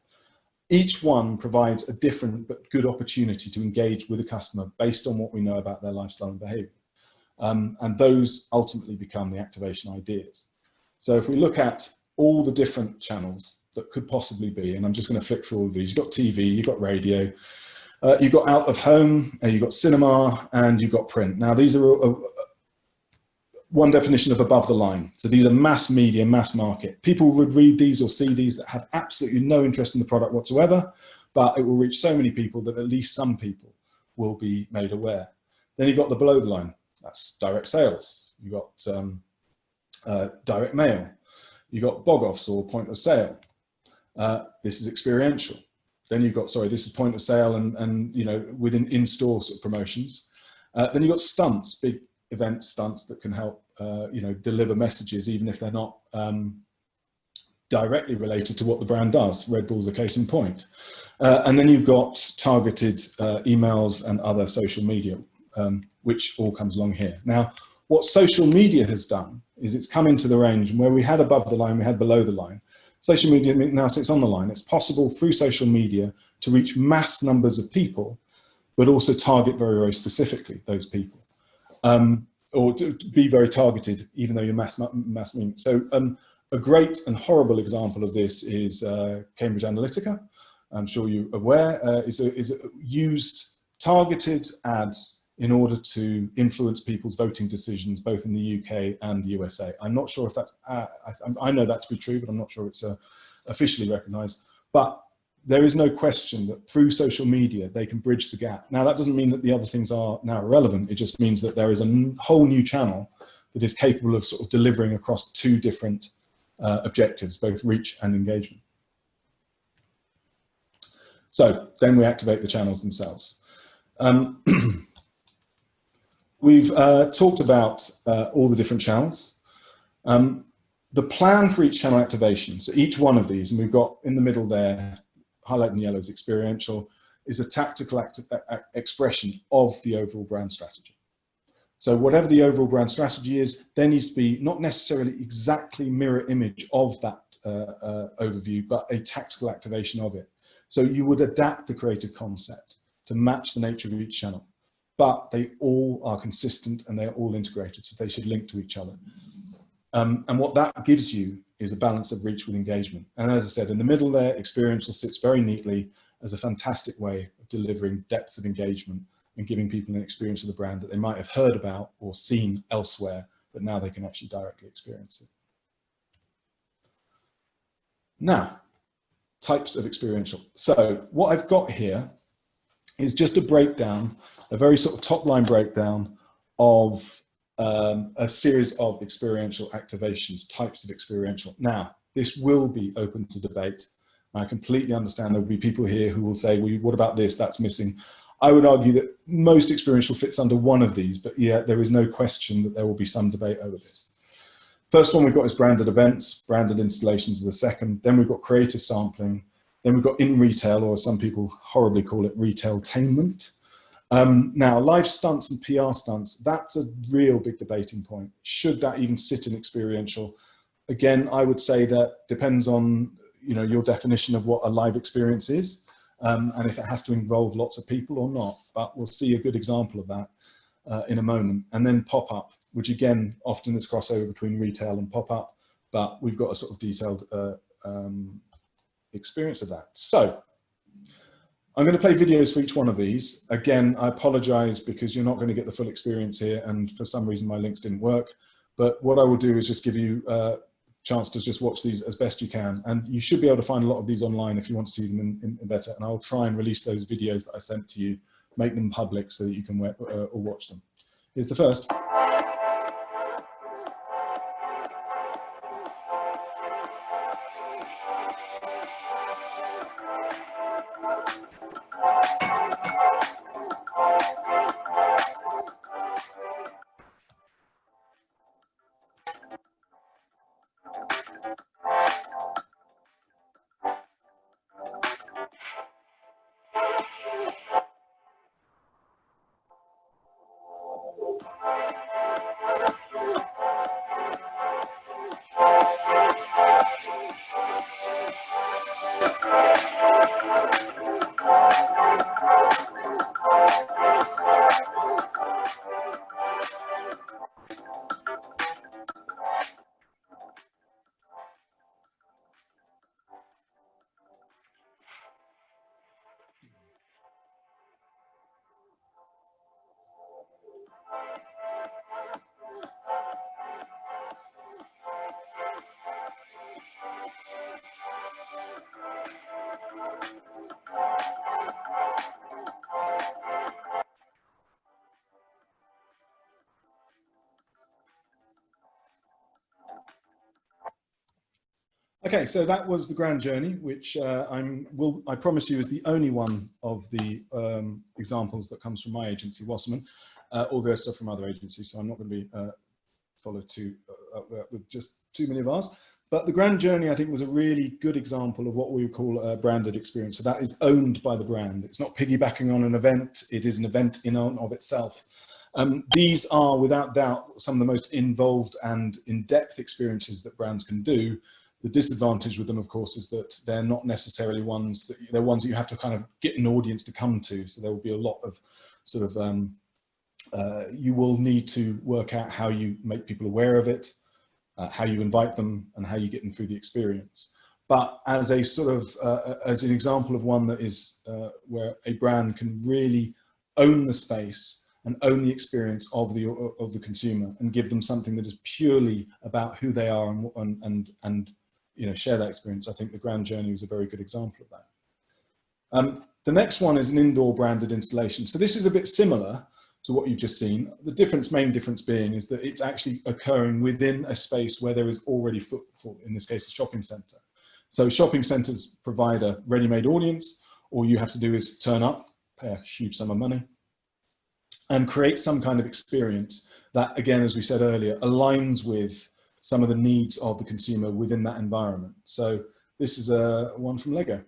Each one provides a different but good opportunity to engage with a customer based on what we know about their lifestyle and behavior. And those ultimately become the activation ideas. So if we look at all the different channels that could possibly be, and I'm just going to flick through all of these. You've got TV, you've got radio, you've got out of home, you've got cinema, and you've got print. Now these are one definition of above the line. So these are mass media, mass market. People would read these or see these that have absolutely no interest in the product whatsoever, but it will reach so many people that at least some people will be made aware. Then you've got the below the line. That's direct sales. You've got direct mail. You've got bog-offs or point of sale. This is experiential. Then you've got, sorry, this is point of sale and you know, within in-store sort of promotions. Then you've got stunts, big event stunts that can help you know, deliver messages even if they're not directly related to what the brand does. Red Bull's a case in point. And then you've got targeted emails and other social media, which all comes along here. Now, what social media has done is it's come into the range, and where we had above the line, we had below the line. Social media now sits on the line. It's possible through social media to reach mass numbers of people, but also target very, very specifically those people. Or to be very targeted, even though you're mass. So a great and horrible example of this is Cambridge Analytica. I'm sure you're aware, is used targeted ads in order to influence people's voting decisions, both in the UK and the USA. I'm not sure if that's, I know that to be true, but I'm not sure it's officially recognized. But there is no question that through social media, they can bridge the gap. Now, that doesn't mean that the other things are now irrelevant. It just means that there is a whole new channel that is capable of sort of delivering across two different objectives, both reach and engagement. So then we activate the channels themselves. We've talked about all the different channels. The plan for each channel activation, so each one of these, and we've got in the middle there, highlighted in yellow is experiential, is a tactical expression of the overall brand strategy. So whatever the overall brand strategy is, there needs to be not necessarily exactly mirror image of that overview, but a tactical activation of it. So you would adapt the creative concept to match the nature of each channel, but they all are consistent and they're all integrated, so they should link to each other. And what that gives you is a balance of reach with engagement. And as I said, in the middle there, experiential sits very neatly as a fantastic way of delivering depth of engagement and giving people an experience of the brand that they might have heard about or seen elsewhere, but now they can actually directly experience it. Now, types of experiential. So what I've got here is just a breakdown, a very sort of top line breakdown of a series of experiential activations, types of experiential. Now, this will be open to debate. I completely understand there will be people here who will say, well, what about this? That's missing. I would argue that most experiential fits under one of these, but yeah, there is no question that there will be some debate over this. First one we've got is branded events, branded installations are the second. Then we've got creative sampling. Then we've got in retail, or some people horribly call it retailtainment. Now, live stunts and PR stunts, that's a real big debating point. Should that even sit in experiential? Again, I would say that depends on your definition of what a live experience is, and if it has to involve lots of people or not. But we'll see a good example of that in a moment. And then pop-up, which again, often is crossover between retail and pop-up, but we've got a sort of detailed experience of that. So I'm going to play videos for each one of these. Again, I apologize because you're not going to get the full experience here, and for some reason my links didn't work. But what I will do is just give you a chance to just watch these as best you can. And you should be able to find a lot of these online if you want to see them in better. And I'll try and release those videos that I sent to you, make them public so that you can watch them. Here's the first. Okay, so that was the grand journey, which I promise you is the only one of the examples that comes from my agency, Wasserman. All the stuff from other agencies, so I'm not going to be followed with just too many of ours. But the grand journey, I think, was a really good example of what we would call a branded experience. So that is owned by the brand. It's not piggybacking on an event. It is an event in and of itself. These are, without doubt, some of the most involved and in-depth experiences that brands can do. The disadvantage with them, of course, is that they're not necessarily ones that they're ones that you have to kind of get an audience to come to. So there will be a lot of sort of you will need to work out how you make people aware of it, how you invite them, and how you get them through the experience. But as a sort of as an example of one that is where a brand can really own the space and own the experience of the consumer and give them something that is purely about who they are and share that experience. I think the Grand Journey was a very good example of that. The next one is an indoor branded installation. So this is a bit similar to what you've just seen. The main difference being is that it's actually occurring within a space where there is already footfall, in this case, a shopping center. So shopping centers provide a ready-made audience. All you have to do is turn up, pay a huge sum of money, and create some kind of experience that, again, as we said earlier, aligns with some of the needs of the consumer within that environment. So this is one from Lego.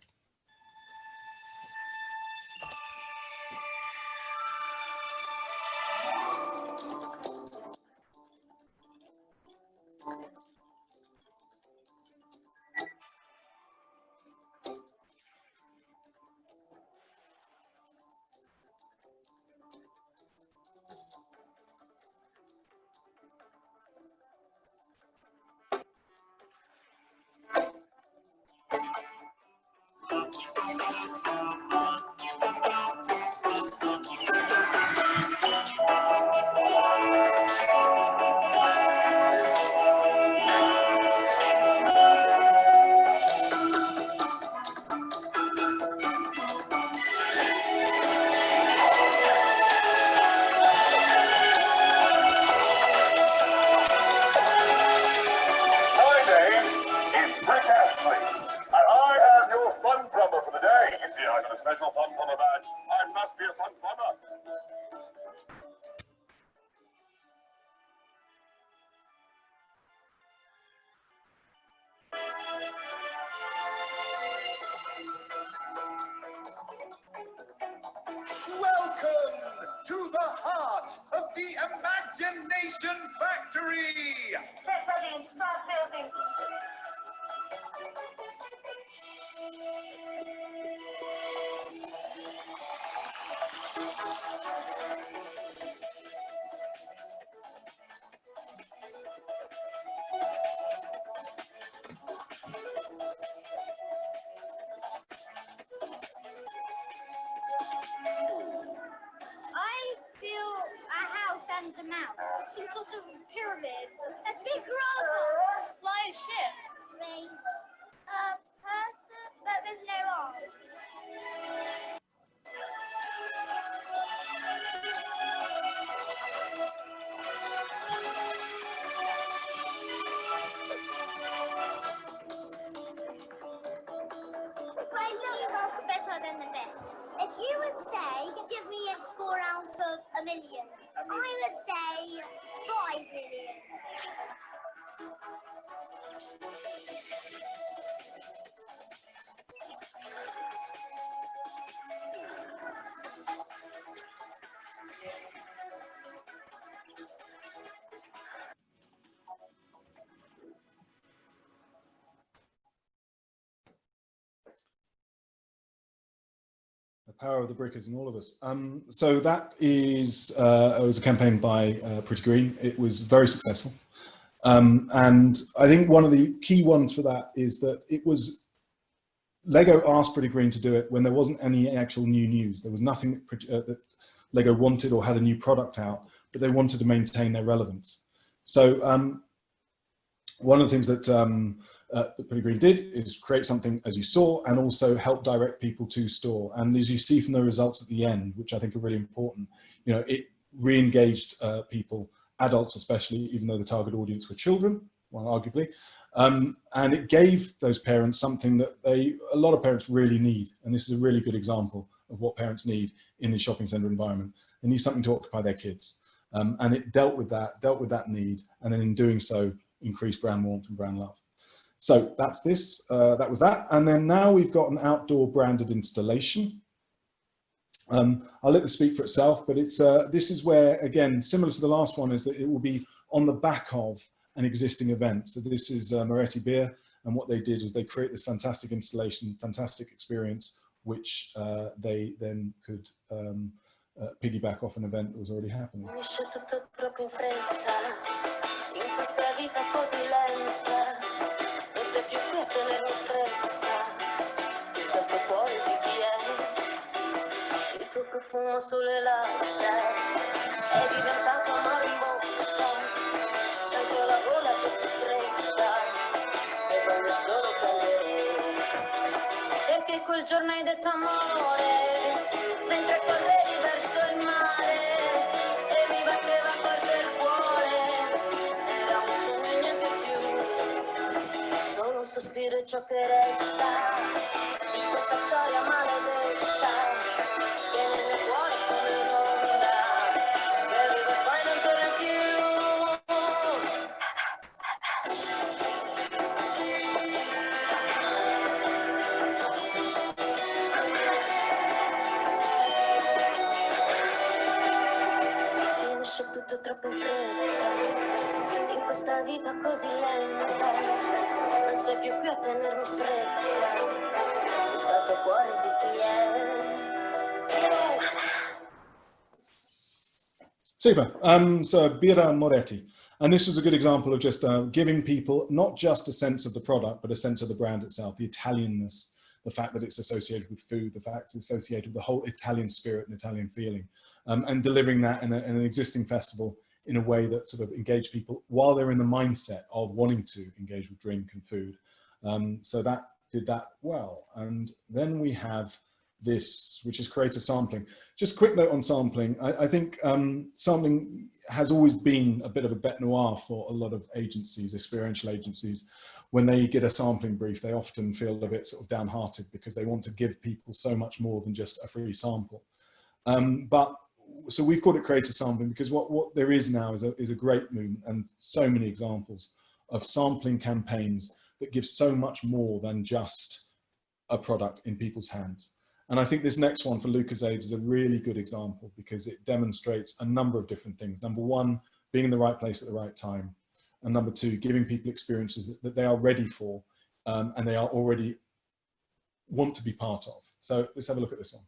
the heart of the Imagination Factory. Get ready and start building. And a mouse. Some sort of pyramid. A big robot. Flying ship. Rain. A person but with no arms. I look better than the best. If you would say, give me a score out of 1,000,000, I would say 5,000,000. The power of the brick is in all of us. So that is, it was a campaign by Pretty Green. It was very successful. And I think one of the key ones for that is that it was, Lego asked Pretty Green to do it when there wasn't any actual new news. There was nothing that Lego wanted or had a new product out, but they wanted to maintain their relevance. So one of the things that that Pretty Green did is create something, as you saw, and also help direct people to store. And as you see from the results at the end, which I think are really important, you know, it re-engaged people, adults especially, even though the target audience were children, well, arguably, and it gave those parents something that a lot of parents really need. And this is a really good example of what parents need in the shopping center environment. They need something to occupy their kids. And it dealt with that need, and then in doing so, increased brand warmth and brand love. So that's this, that was that. And then now we've got an outdoor branded installation. I'll let this speak for itself, but it's this is where, again, similar to the last one, is that it will be on the back of an existing event. So this is Moretti Beer, and what they did is they create this fantastic installation, fantastic experience, which they then could piggyback off an event that was already happening. Profumo sulle labbra è diventato amore in bocca, tanto la gola c'è più stretta e voglio solo prendere, perché quel giorno hai detto amore mentre correvi verso il mare e mi batteva forte il cuore, era un sogno e niente più, solo un sospiro e ciò che resta di questa storia maledetta. Tutto troppo in fretta, in questa vita così lenta, non sei più qui a tenermi stretta, il salto cuore di chi è. Super. So Birra Moretti, and this was a good example of just giving people not just a sense of the product, but a sense of the brand itself, the Italianness, the fact that it's associated with food, the fact it's associated with the whole Italian spirit and Italian feeling. And delivering that in an existing festival in a way that sort of engaged people while they're in the mindset of wanting to engage with drink and food. So that did that well. And then we have this, which is creative sampling. Just a quick note on sampling. I think sampling has always been a bit of a bête noire for a lot of agencies, experiential agencies. When they get a sampling brief, they often feel a bit sort of downhearted because they want to give people so much more than just a free sample. So we've called it creative sampling because what there is now is a great movement and so many examples of sampling campaigns that give so much more than just a product in people's hands. And I think this next one for Lucozade is a really good example because it demonstrates a number of different things. Number one, being in the right place at the right time. And number two, giving people experiences that they are ready for and they are already want to be part of. So let's have a look at this one.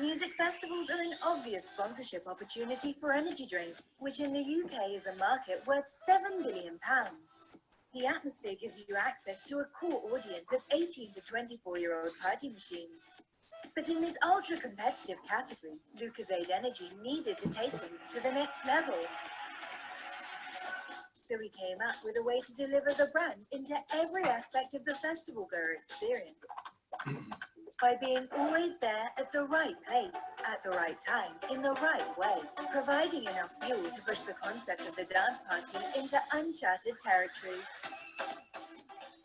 Music festivals are an obvious sponsorship opportunity for energy drinks, which in the UK is a market worth £7 billion. The atmosphere gives you access to a core audience of 18 to 24-year-old party machines. But in this ultra-competitive category, Lucozade Energy needed to take things to the next level. So we came up with a way to deliver the brand into every aspect of the festival goer experience. By being always there at the right place, at the right time, in the right way, providing enough fuel to push the concept of the dance party into uncharted territory.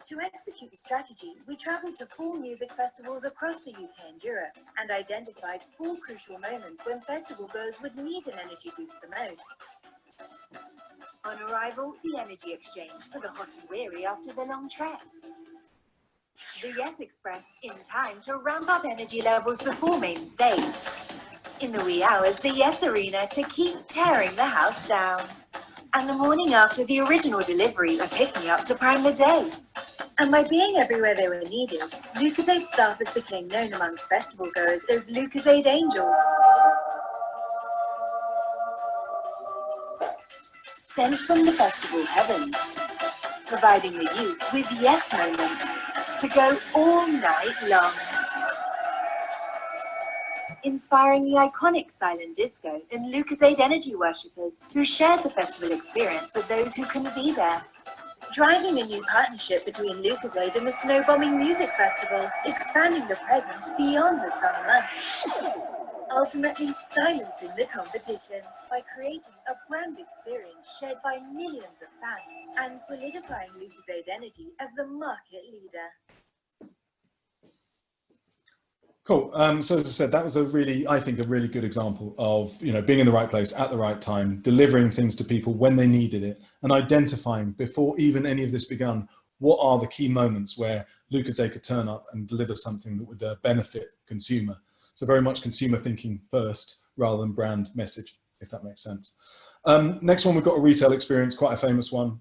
To execute the strategy, we travelled to 4 music festivals across the UK and Europe and identified 4 crucial moments when festival goers would need an energy boost the most. On arrival, the energy exchange for the hot and weary after the long trek. The Yes Express in time to ramp up energy levels before main stage. In the wee hours, the Yes Arena to keep tearing the house down. And the morning after, the original delivery, a pick-me-up to prime the day. And by being everywhere they were needed, Lucozade staffers became known amongst festival goers as Lucozade Angels. Sent from the festival heavens, providing the youth with yes moments to go all night long. Inspiring the iconic silent disco and Lucozade energy worshippers who shared the festival experience with those who couldn't be there. Driving a new partnership between Lucozade and the Snowbombing Music Festival, expanding the presence beyond the summer months. Ultimately silencing the competition by creating a brand experience shared by millions of fans and solidifying Lucozade Energy as the market leader. Cool. So as I said, that was I think a really good example of, being in the right place at the right time, delivering things to people when they needed it, and identifying before even any of this begun, what are the key moments where Lucozade could turn up and deliver something that would benefit consumer. So very much consumer thinking first rather than brand message, if that makes sense. Next one, we've got a retail experience, quite a famous one,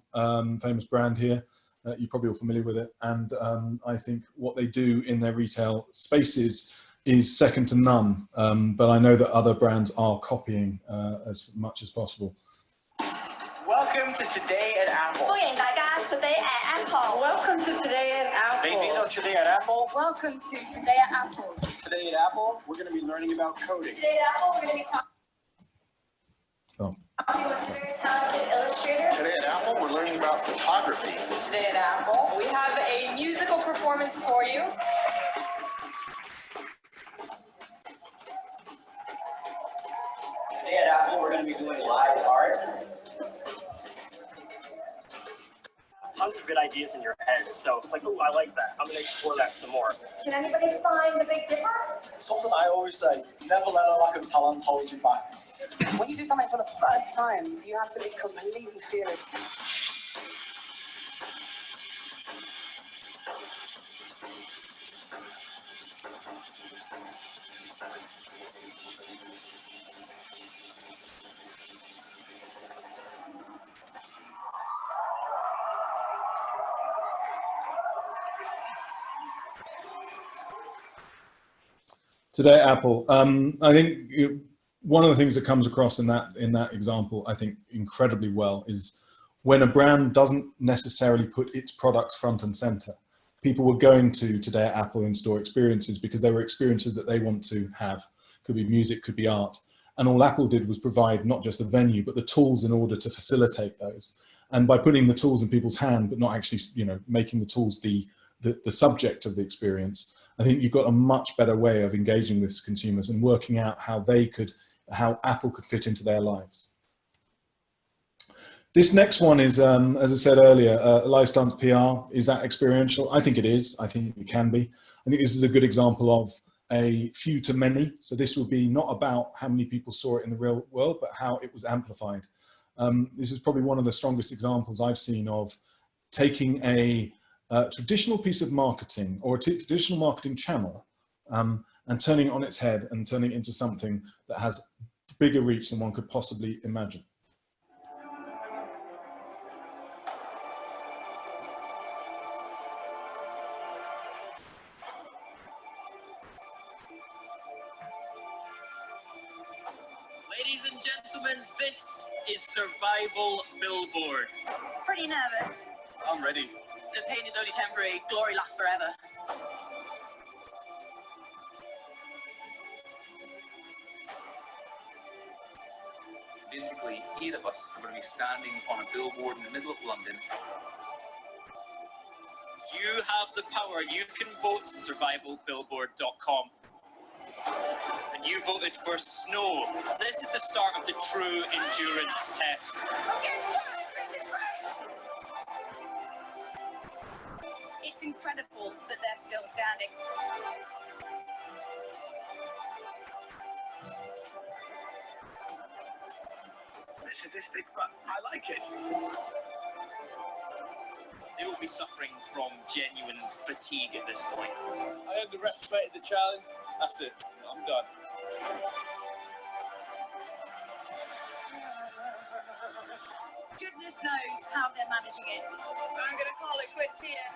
famous brand here. You're probably all familiar with it. And I think what they do in their retail spaces is second to none. But I know that other brands are copying as much as possible. Welcome to Today at Apple. Today at Apple. Welcome to Today at Apple. Bem-vindo Today at Apple. Welcome to Today at Apple. Today at Apple, we're going to be learning about coding. Today at Apple, we're going to be talking with a very talented illustrator. Today at Apple, we're learning about photography. Today at Apple, we have a musical performance for you. Today at Apple, we're going to be doing live art. Tons of good ideas in your head, so it's like, oh, I like that. I'm going to explore that some more. Can anybody find the Big Dipper? Something I always say, never let a lack of talent hold you back. When you do something for the first time, you have to be completely fearless. Today at Apple, I think one of the things that comes across in that example, I think incredibly well, is when a brand doesn't necessarily put its products front and center. People were going to Today at Apple in-store experiences because they were experiences that they want to have. Could be music, could be art. And all Apple did was provide not just the venue, but the tools in order to facilitate those. And by putting the tools in people's hand, but not actually, making the tools the subject of the experience, I think you've got a much better way of engaging with consumers and working out how Apple could fit into their lives. This next one is, as I said earlier, live stunt PR. Is that experiential? I think it is. I think it can be. I think this is a good example of a few to many. So this will be not about how many people saw it in the real world, but how it was amplified. This is probably one of the strongest examples I've seen of taking a traditional piece of marketing or a traditional marketing channel and turning it on its head and turning it into something that has bigger reach than one could possibly imagine. Ladies and gentlemen, this is Survival Billboard. Pretty nervous. I'm ready. The pain is only temporary, glory lasts forever. Basically, 8 of us are going to be standing on a billboard in the middle of London. You have the power. You can vote at survivalbillboard.com. And you voted for snow. This is the start of the true endurance test. It's incredible that they're still standing. It's sadistic, but I like it. They will be suffering from genuine fatigue at this point. I underestimated the challenge. That's it. I'm done. Goodness knows how they're managing it. I'm going to call it quits here.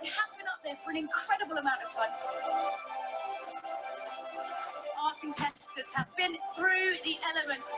They have been up there for an incredible amount of time. Our contestants have been through the elements.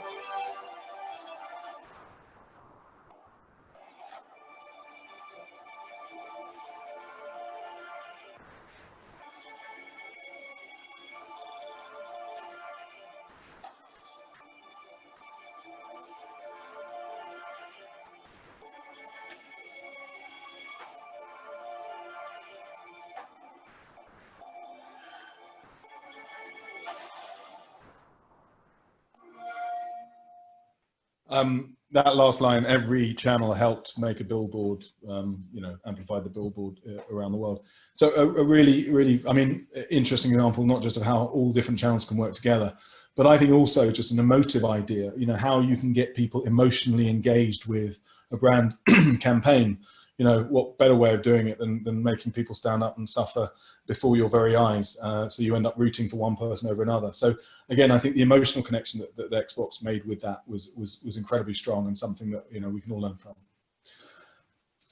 That last line, every channel helped make a billboard, you know, amplified the billboard around the world. So a really, really, I mean, interesting example, not just of how all different channels can work together, but I think also just an emotive idea, you know, how you can get people emotionally engaged with a brand campaign. You know, what better way of doing it than making people stand up and suffer before your very eyes. So you end up rooting for one person over another. So again, I think the emotional connection that Xbox made with that was incredibly strong, and something that, you know, we can all learn from.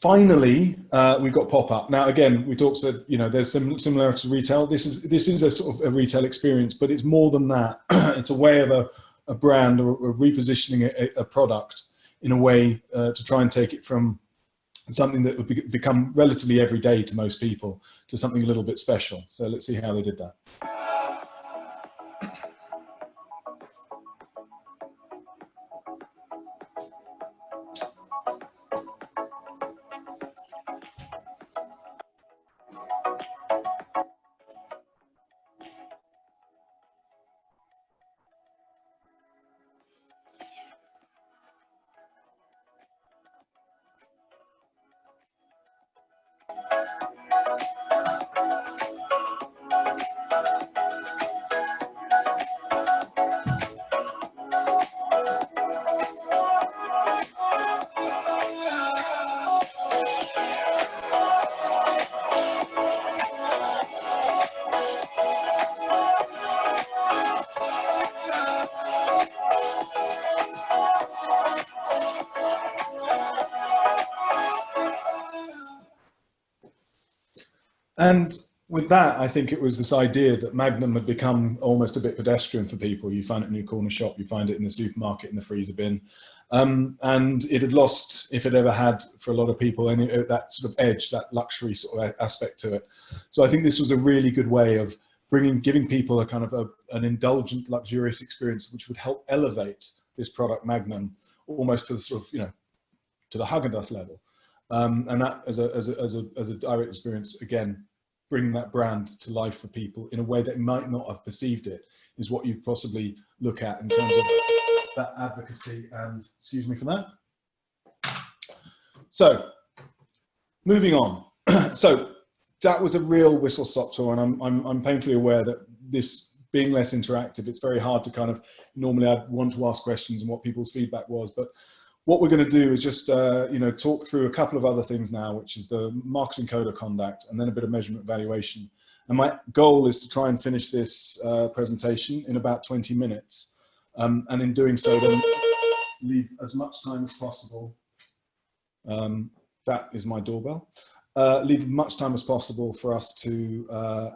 Finally, we've got pop-up. Now, again, we talked, so, you know, there's some similarities to retail. This is a sort of a retail experience, but it's more than that. It's a way of a brand or repositioning a product in a way to try and take it from something that would become relatively everyday to most people to something a little bit special. So let's see how they did that. And with that, I think it was this idea that Magnum had become almost a bit pedestrian for people. You find it in your corner shop, you find it in the supermarket, in the freezer bin. And it had lost, if it ever had, for a lot of people, any that sort of edge, that luxury sort of aspect to it. So I think this was a really good way of giving people a kind of an indulgent, luxurious experience, which would help elevate this product Magnum almost to the sort of, you know, to the Haagen-Dazs level. And that as a direct experience, again, bringing that brand to life for people in a way that might not have perceived it is what you possibly look at in terms of that advocacy. And excuse me for that. So moving on. So that was a real whistle-stop tour, and I'm painfully aware that this being less interactive, it's very hard to kind of, normally I'd want to ask questions and what people's feedback was, but what we're going to do is just, you know, talk through a couple of other things now, which is the marketing code of conduct and then a bit of measurement evaluation. And my goal is to try and finish this presentation in about 20 minutes. And in doing so, then leave as much time as possible. That is my doorbell. Leave as much time as possible for us to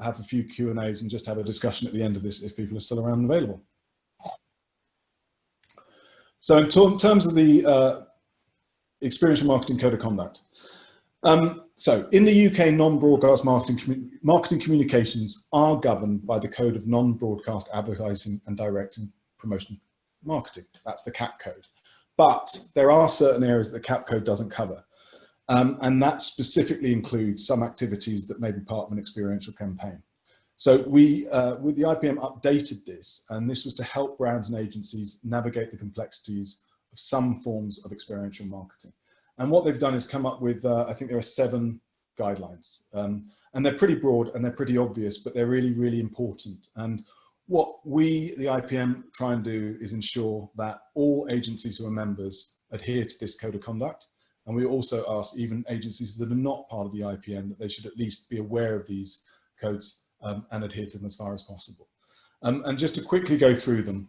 have a few Q&As and just have a discussion at the end of this if people are still around and available. So in terms of the experiential marketing code of conduct. So in the UK, non-broadcast marketing communications are governed by the Code of Non-Broadcast Advertising and Direct and Promotion Marketing. That's the CAP code. But there are certain areas that the CAP code doesn't cover. And that specifically includes some activities that may be part of an experiential campaign. So we, with the IPM, updated this, and this was to help brands and agencies navigate the complexities of some forms of experiential marketing. And what they've done is come up with, I think there are 7 guidelines. And they're pretty broad and they're pretty obvious, but they're really, really important. And what we, the IPM, try and do is ensure that all agencies who are members adhere to this code of conduct. And we also ask even agencies that are not part of the IPM that they should at least be aware of these codes and adhere to them as far as possible. And just to quickly go through them,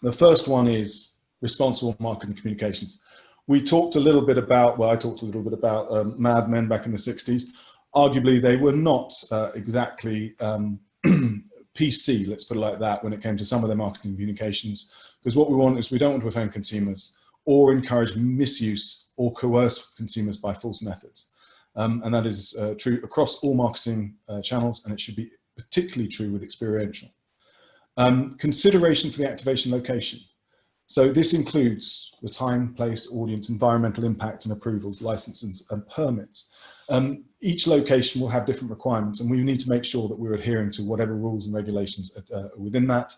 the first one is responsible marketing communications. We talked a little bit about, well, I talked a little bit about Mad Men back in the 60s. Arguably, they were not exactly PC, let's put it like that, when it came to some of their marketing communications, because what we want is we don't want to offend consumers or encourage misuse or coerce consumers by false methods. And that is true across all marketing channels, and it should be particularly true with experiential. Consideration for the activation location. So this includes the time, place, audience, environmental impact and approvals, licenses and permits. Each location will have different requirements, and we need to make sure that we're adhering to whatever rules and regulations are within that.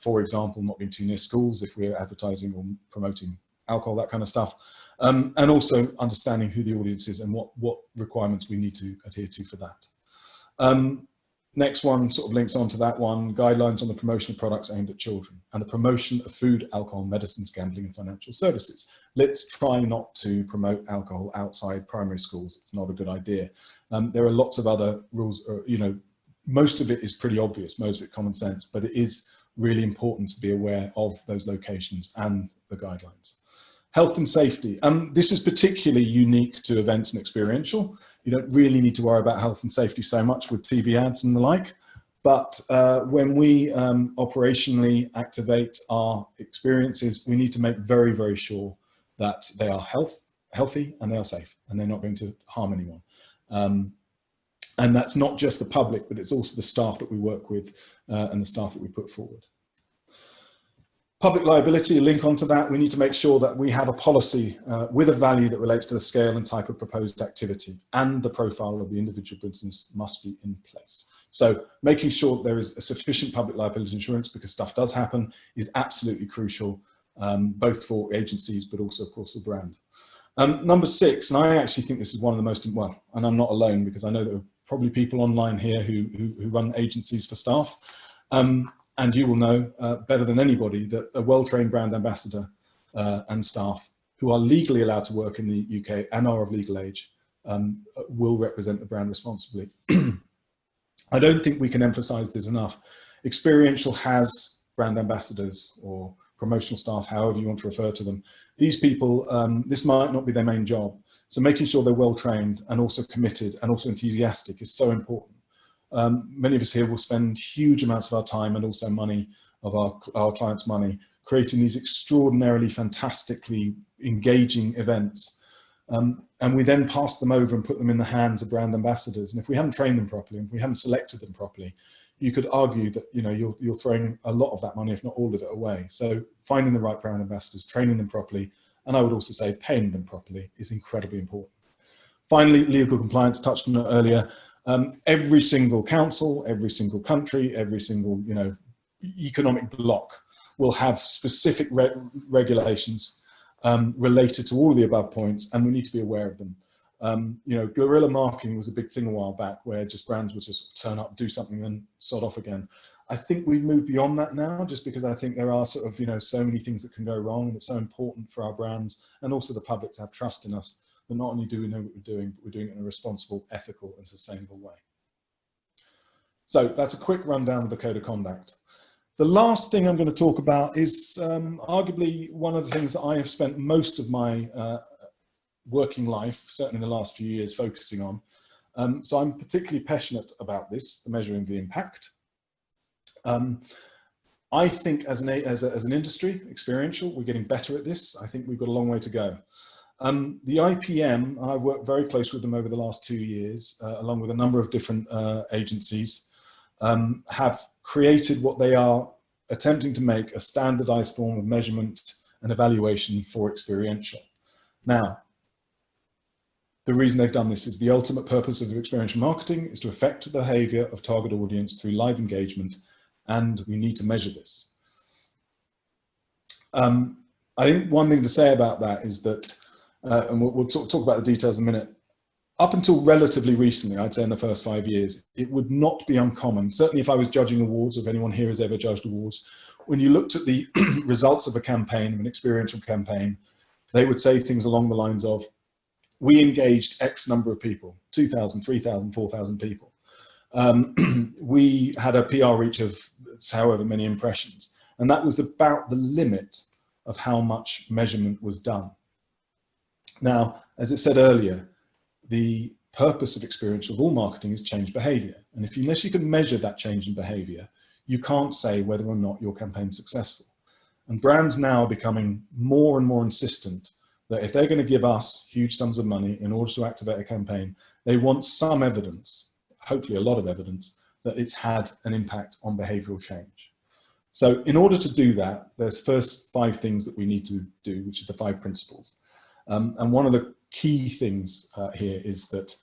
For example, not being too near schools if we're advertising or promoting alcohol, that kind of stuff. And also understanding who the audience is and what requirements we need to adhere to for that. Next one sort of links onto that one, guidelines on the promotion of products aimed at children and the promotion of food, alcohol, medicines, gambling and financial services. Let's try not to promote alcohol outside primary schools. It's not a good idea. There are lots of other rules, you know, most of it is pretty obvious, most of it common sense, but it is really important to be aware of those locations and the guidelines. Health and safety. This is particularly unique to events and experiential. You don't really need to worry about health and safety so much with TV ads and the like. But when we operationally activate our experiences, we need to make very, very sure that they are healthy and they are safe and they're not going to harm anyone. And that's not just the public, but it's also the staff that we work with and the staff that we put forward. Public liability, a link onto that. We need to make sure that we have a policy with a value that relates to the scale and type of proposed activity, and the profile of the individual business must be in place. So making sure that there is a sufficient public liability insurance, because stuff does happen, is absolutely crucial, both for agencies, but also of course the brand. Number 6, and I actually think this is one of the most, well, and I'm not alone because I know there are probably people online here who run agencies for staff. And you will know better than anybody that a well-trained brand ambassador and staff who are legally allowed to work in the UK and are of legal age will represent the brand responsibly. I don't think we can emphasize this enough. Experiential has brand ambassadors or promotional staff, however you want to refer to them. These people, this might not be their main job. So making sure they're well-trained and also committed and also enthusiastic is so important. Many of us here will spend huge amounts of our time and also money of our clients' money creating these extraordinarily, fantastically engaging events. And we then pass them over and put them in the hands of brand ambassadors. And if we haven't trained them properly, if we haven't selected them properly, you could argue that, you know, you're throwing a lot of that money, if not all of it, away. So finding the right brand ambassadors, training them properly, and I would also say paying them properly is incredibly important. Finally, legal compliance, touched on it earlier. Every single council, every single country, every single, you know, economic bloc will have specific regulations related to all of the above points, and we need to be aware of them. You know, guerrilla marketing was a big thing a while back, where just brands would just turn up, do something, and sod off again. I think we've moved beyond that now, just because I think there are sort of, you know, so many things that can go wrong, and it's so important for our brands and also the public to have trust in us. But not only do we know what we're doing, but we're doing it in a responsible, ethical and sustainable way. So that's a quick rundown of the code of conduct. The last thing I'm going to talk about is arguably one of the things that I have spent most of my working life, certainly in the last few years, focusing on. So I'm particularly passionate about this, the measuring the impact. I think as an industry, experiential, we're getting better at this. I think we've got a long way to go. The IPM, I've worked very close with them over the last 2 years, along with a number of different agencies, have created what they are attempting to make a standardized form of measurement and evaluation for experiential. Now, the reason they've done this is the ultimate purpose of experiential marketing is to affect the behavior of target audience through live engagement, and we need to measure this. I think one thing to say about that is that, and we'll talk about the details in a minute, up until relatively recently, I'd say in the first 5 years, it would not be uncommon, certainly if I was judging awards, or if anyone here has ever judged awards, when you looked at the results of a campaign, of an experiential campaign, they would say things along the lines of, we engaged X number of people, 2,000, 3,000, 4,000 people. We had a PR reach of however many impressions. And that was about the limit of how much measurement was done. Now, as it said earlier, the purpose of experiential of all marketing is change behavior. And unless you can measure that change in behavior, you can't say whether or not your campaign is successful. And brands now are becoming more and more insistent that if they're going to give us huge sums of money in order to activate a campaign, they want some evidence, hopefully a lot of evidence, that it's had an impact on behavioral change. So in order to do that, there's first 5 things that we need to do, which are the 5 principles. And one of the key things here is that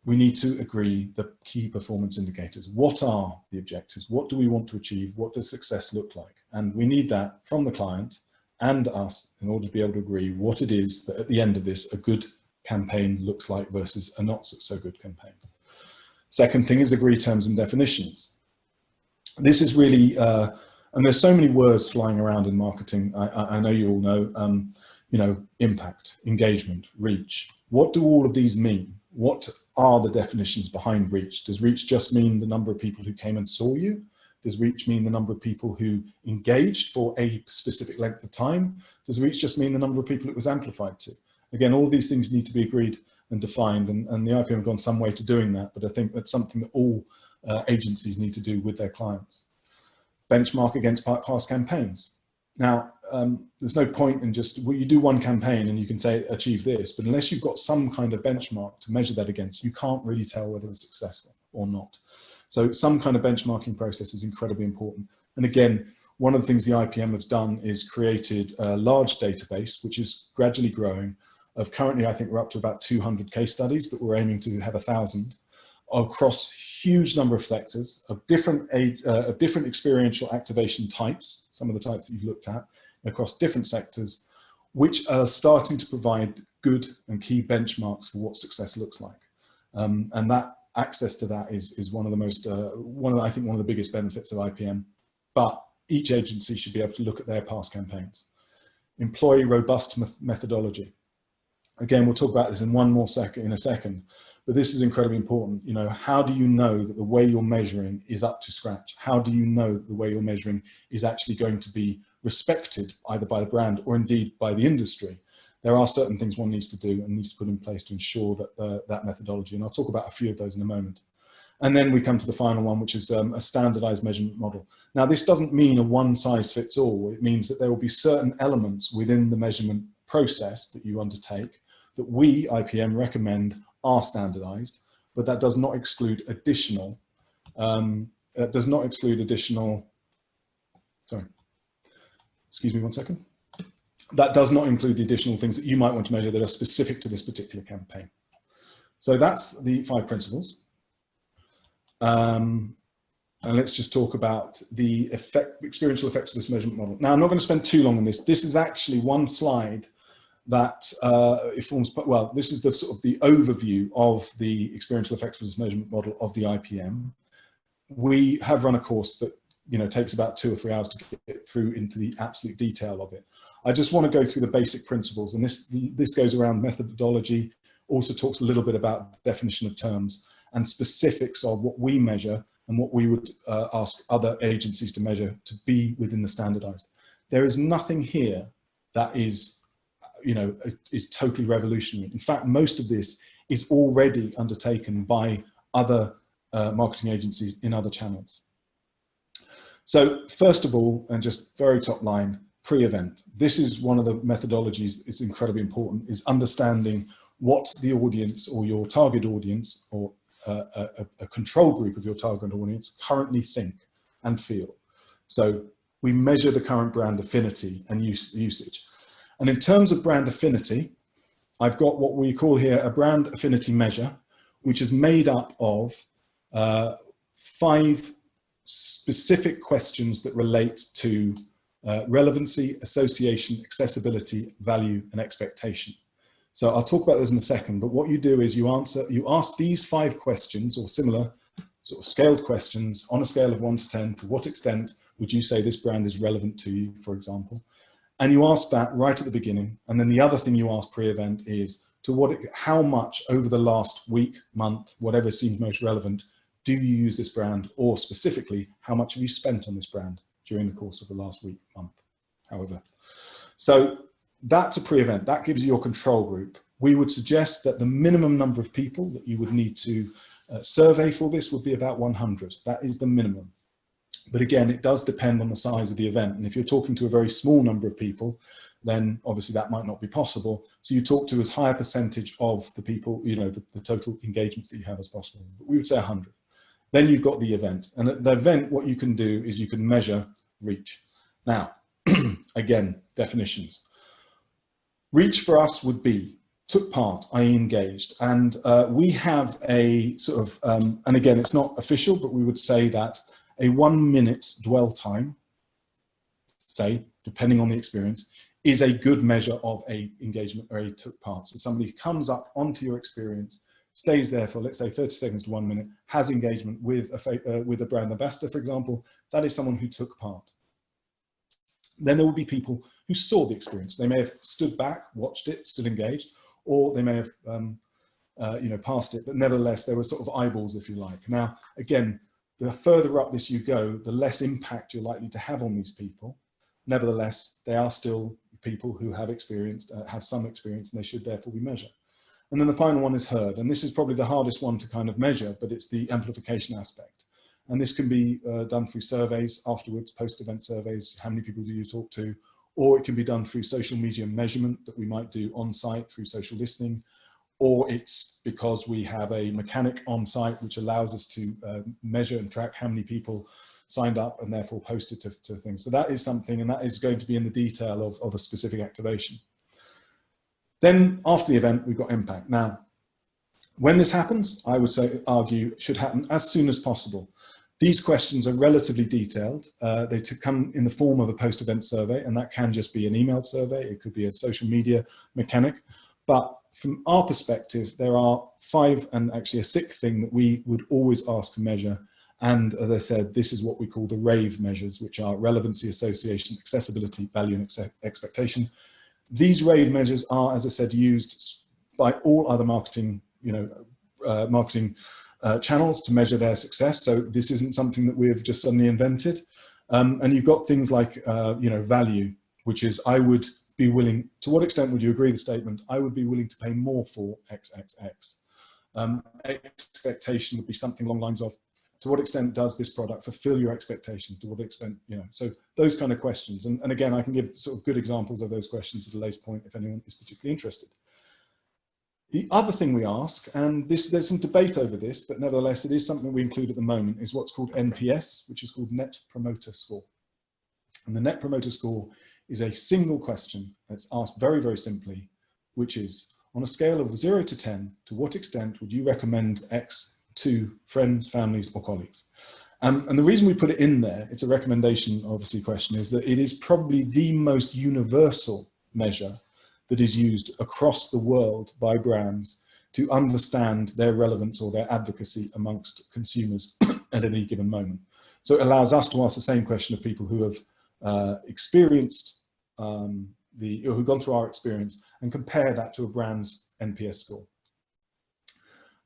we need to agree the key performance indicators. What are the objectives? What do we want to achieve? What does success look like? And we need that from the client and us in order to be able to agree what it is that at the end of this a good campaign looks like versus a not so good campaign. Second thing is agree terms and definitions. This is really, and there's so many words flying around in marketing. I know you all know, you know, impact, engagement, reach. What do all of these mean? What are the definitions behind reach? Does reach just mean the number of people who came and saw you? Does reach mean the number of people who engaged for a specific length of time? Does reach just mean the number of people it was amplified to? Again, all of these things need to be agreed and defined, and the IPM have gone some way to doing that, but I think that's something that all agencies need to do with their clients. Benchmark against past campaigns. Now, there's no point in just, well, you do one campaign and you can say achieve this, but unless you've got some kind of benchmark to measure that against, you can't really tell whether it's successful or not. So some kind of benchmarking process is incredibly important. And again, one of the things the IPM has done is created a large database, which is gradually growing. Of currently, I think we're up to about 200 case studies, but we're aiming to have 1,000 across huge number of sectors of different experiential activation types, some of the types that you've looked at, across different sectors, which are starting to provide good and key benchmarks for what success looks like. And that access to that is one of the most, I think one of the biggest benefits of IPM. But each agency should be able to look at their past campaigns. Employ robust methodology. Again, we'll talk about this in in a second, but this is incredibly important. You know, how do you know that the way you're measuring is up to scratch? How do you know that the way you're measuring is actually going to be respected either by the brand or indeed by the industry? There are certain things one needs to do and needs to put in place to ensure that that methodology, and I'll talk about a few of those in a moment. And then we come to the final one, which is a standardized measurement model. Now, this doesn't mean a one-size-fits-all. It means that there will be certain elements within the measurement process that you undertake that we, IPM, recommend are standardized, but that does not exclude additional, sorry, excuse me one second. That does not include the additional things that you might want to measure that are specific to this particular campaign. So that's the 5 principles. And let's just talk about the experiential effectiveness measurement model. Now, I'm not going to spend too long on this. This is actually one slide that it forms, well, this is the sort of the overview of the experiential effectiveness measurement model of the IPM. We have run a course that, you know, takes about 2 or 3 hours to get through into the absolute detail of it. I just want to go through the basic principles, and this goes around methodology, also talks a little bit about definition of terms and specifics of what we measure and what we would ask other agencies to measure to be within the standardized. There is nothing here that is, is totally revolutionary. In fact, most of this is already undertaken by other marketing agencies in other channels. So first of all, and just very top line, pre-event. This is one of the methodologies that's incredibly important, is understanding what the audience or your target audience or a control group of your target audience currently think and feel. So we measure the current brand affinity and usage. And in terms of brand affinity, I've got what we call here a brand affinity measure, which is made up of 5 specific questions that relate to relevancy, association, accessibility, value, and expectation. So I'll talk about those in a second, but what you do is you ask these 5 questions or similar sort of scaled questions on a scale of 1 to 10. To what extent would you say this brand is relevant to you, for example? And you ask that right at the beginning. And then the other thing you ask pre-event is how much over the last week, month, whatever seems most relevant, do you use this brand, or specifically, how much have you spent on this brand during the course of the last week, month, however. So that's a pre-event. That gives you your control group. We would suggest that the minimum number of people that you would need to survey for this would be about 100. That is the minimum. But again, it does depend on the size of the event. And if you're talking to a very small number of people, then obviously that might not be possible. So you talk to as high a percentage of the people, the total engagements that you have as possible. But we would say 100. Then you've got the event. And at the event, what you can do is you can measure reach. Now, again, definitions. Reach for us would be took part, i.e. engaged. And we have a sort of, and again, it's not official, but we would say that a 1 minute dwell time, say, depending on the experience, is a good measure of a engagement or a took part. So somebody comes up onto your experience, stays there for, let's say, 30 seconds to 1 minute, has engagement with a brand ambassador, for example. That is someone who took part. Then there will be people who saw the experience. They may have stood back, watched it, still engaged, or they may have passed it, but nevertheless, there were sort of eyeballs, if you like. Now, again, the further up this you go, the less impact you're likely to have on these people. Nevertheless, they are still people who have experienced, have some experience, and they should therefore be measured. And then the final one is heard. And this is probably the hardest one to kind of measure, but it's the amplification aspect. And this can be done through surveys afterwards, post-event surveys, how many people do you talk to, or it can be done through social media measurement that we might do on site through social listening, or it's because we have a mechanic on site which allows us to measure and track how many people signed up and therefore posted to things. So that is something, and that is going to be in the detail of a specific activation. Then after the event, we've got impact. Now, when this happens, I would argue it should happen as soon as possible. These questions are relatively detailed. They come in the form of a post-event survey, and that can just be an email survey. It could be a social media mechanic. But from our perspective, there are 5 and actually a 6th thing that we would always ask to measure. And as I said, this is what we call the RAVE measures, which are relevancy, association, accessibility, value, and expectation. These RAVE measures are, as I said, used by all other marketing, channels to measure their success. So this isn't something that we've just suddenly invented. And you've got things like, value, which is I would be willing, to what extent would you agree with the statement? I would be willing to pay more for XXX. Expectation would be something along the lines of, to what extent does this product fulfill your expectations? To what extent, so those kind of questions. And again, I can give sort of good examples of those questions at a later point if anyone is particularly interested. The other thing we ask, and there's some debate over this, but nevertheless, it is something we include at the moment, is what's called NPS, which is called Net Promoter Score. And the Net Promoter Score is a single question that's asked very, very simply, which is, on a scale of 0 to 10, to what extent would you recommend X to friends, families, or colleagues? And the reason we put it in there, it's a recommendation, obviously, question, is that it is probably the most universal measure that is used across the world by brands to understand their relevance or their advocacy amongst consumers at any given moment. So it allows us to ask the same question of people who have experienced who've gone through our experience and compare that to a brand's NPS score.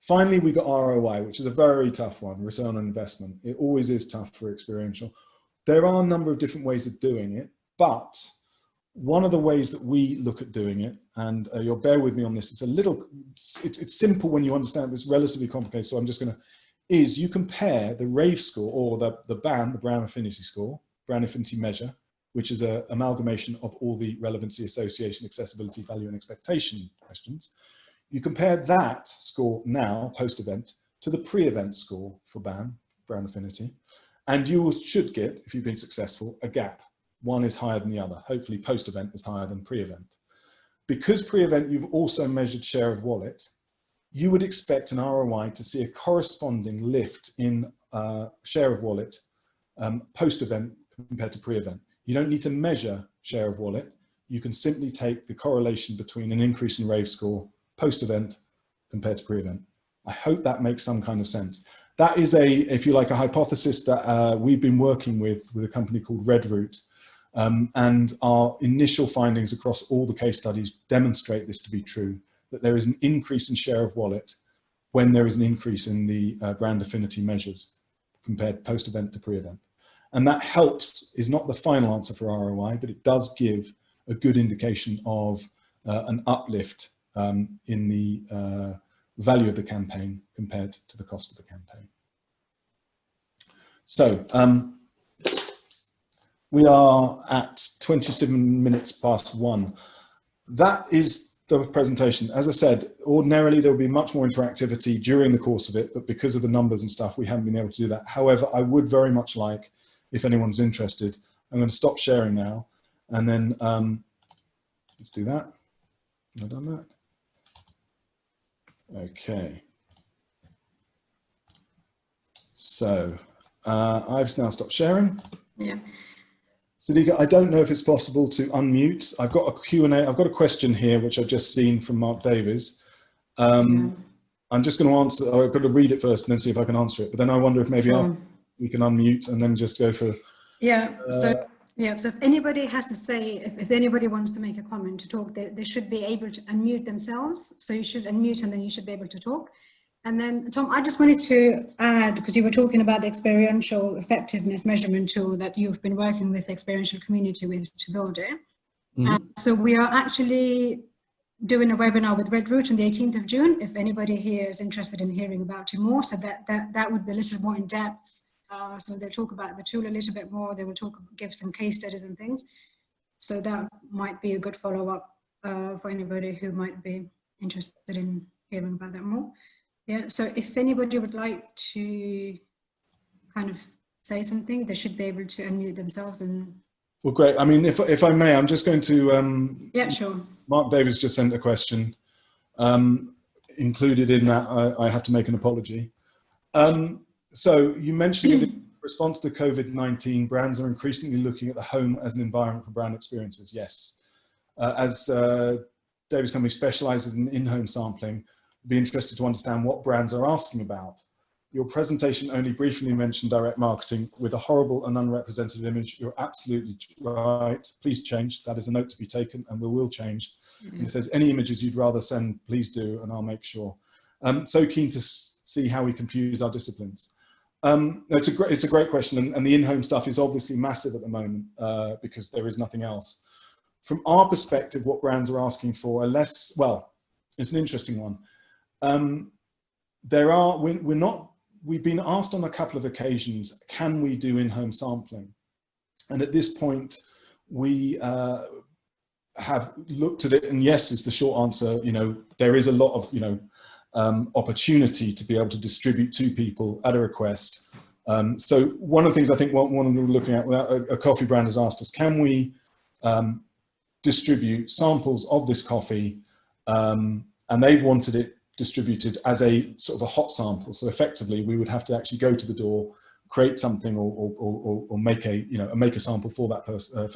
Finally, we got ROI, which is a very tough one, return on investment. It always is tough for experiential. There are a number of different ways of doing it, but one of the ways that we look at doing it, and you'll bear with me on this, it's simple when you understand, but it's relatively complicated, so I'm just going to, is you compare the RAVE score, or the BAN, the Brown Affinity Score, Brown Affinity Measure, which is an amalgamation of all the relevancy, association, accessibility, value, and expectation questions. You compare that score now, post-event, to the pre-event score for BAN, Brown Affinity, and you should get, if you've been successful, a gap. One is higher than the other. Hopefully post-event is higher than pre-event. Because pre-event you've also measured share of wallet, you would expect an ROI to see a corresponding lift in share of wallet post-event compared to pre-event. You don't need to measure share of wallet. You can simply take the correlation between an increase in RAVE score post-event compared to pre-event. I hope that makes some kind of sense. That is if you like, a hypothesis that we've been working with a company called Redroot, and our initial findings across all the case studies demonstrate this to be true, that there is an increase in share of wallet when there is an increase in the brand affinity measures compared post-event to pre-event. And that helps, is not the final answer for ROI, but it does give a good indication of an uplift in the value of the campaign compared to the cost of the campaign. So we are at 27 minutes past 1. That is the presentation. As I said, ordinarily there will be much more interactivity during the course of it, but because of the numbers and stuff, we haven't been able to do that. However, I would very much like, if anyone's interested, I'm going to stop sharing now, and then let's do that. Have I done that? Okay. So I've now stopped sharing. Yeah. Sadiqa, I don't know if it's possible to unmute. I've got a Q&A. I've got a question here, which I've just seen from Mark Davies. I'm just going to answer. I've got to read it first and then see if I can answer it. But then I wonder if maybe we can unmute and then just go for. Yeah. So if anybody has to say, if anybody wants to make a comment, to talk, they should be able to unmute themselves. So you should unmute and then you should be able to talk. And then, Tom, I just wanted to add, because you were talking about the experiential effectiveness measurement tool that you've been working with the experiential community with to build it. So we are actually doing a webinar with Redroot on the 18th of June, if anybody here is interested in hearing about it more. So that would be a little more in depth. So they'll talk about the tool a little bit more. They will give some case studies and things. So that might be a good follow-up for anybody who might be interested in hearing about that more. Yeah, so if anybody would like to kind of say something, they should be able to unmute themselves. And well, great. I mean, if I may, I'm just going to. Yeah, sure. Mark Davis just sent a question. Included in that, I have to make an apology. So you mentioned that in response to COVID-19, brands are increasingly looking at the home as an environment for brand experiences. Yes. As David's company specializes in home sampling, be interested to understand what brands are asking about. Your presentation only briefly mentioned direct marketing with a horrible and unrepresentative image. You're absolutely right. Please change. That is a note to be taken, and we will change. And if there's any images you'd rather send, please do, and I'll make sure. So keen to see how we can fuse our disciplines. It's a great question, and the in-home stuff is obviously massive at the moment because there is nothing else. From our perspective, what brands are asking for are less, well, it's an interesting one. We've been asked on a couple of occasions, can we do in-home sampling? And at this point, we have looked at it, and yes is the short answer. You know, there is a lot of, opportunity to be able to distribute to people at a request. So one of the things I think one of them we're looking at, a coffee brand has asked us, can we distribute samples of this coffee? And they've wanted it distributed as a sort of a hot sample. So effectively, we would have to actually go to the door, create something, or make a sample for that person,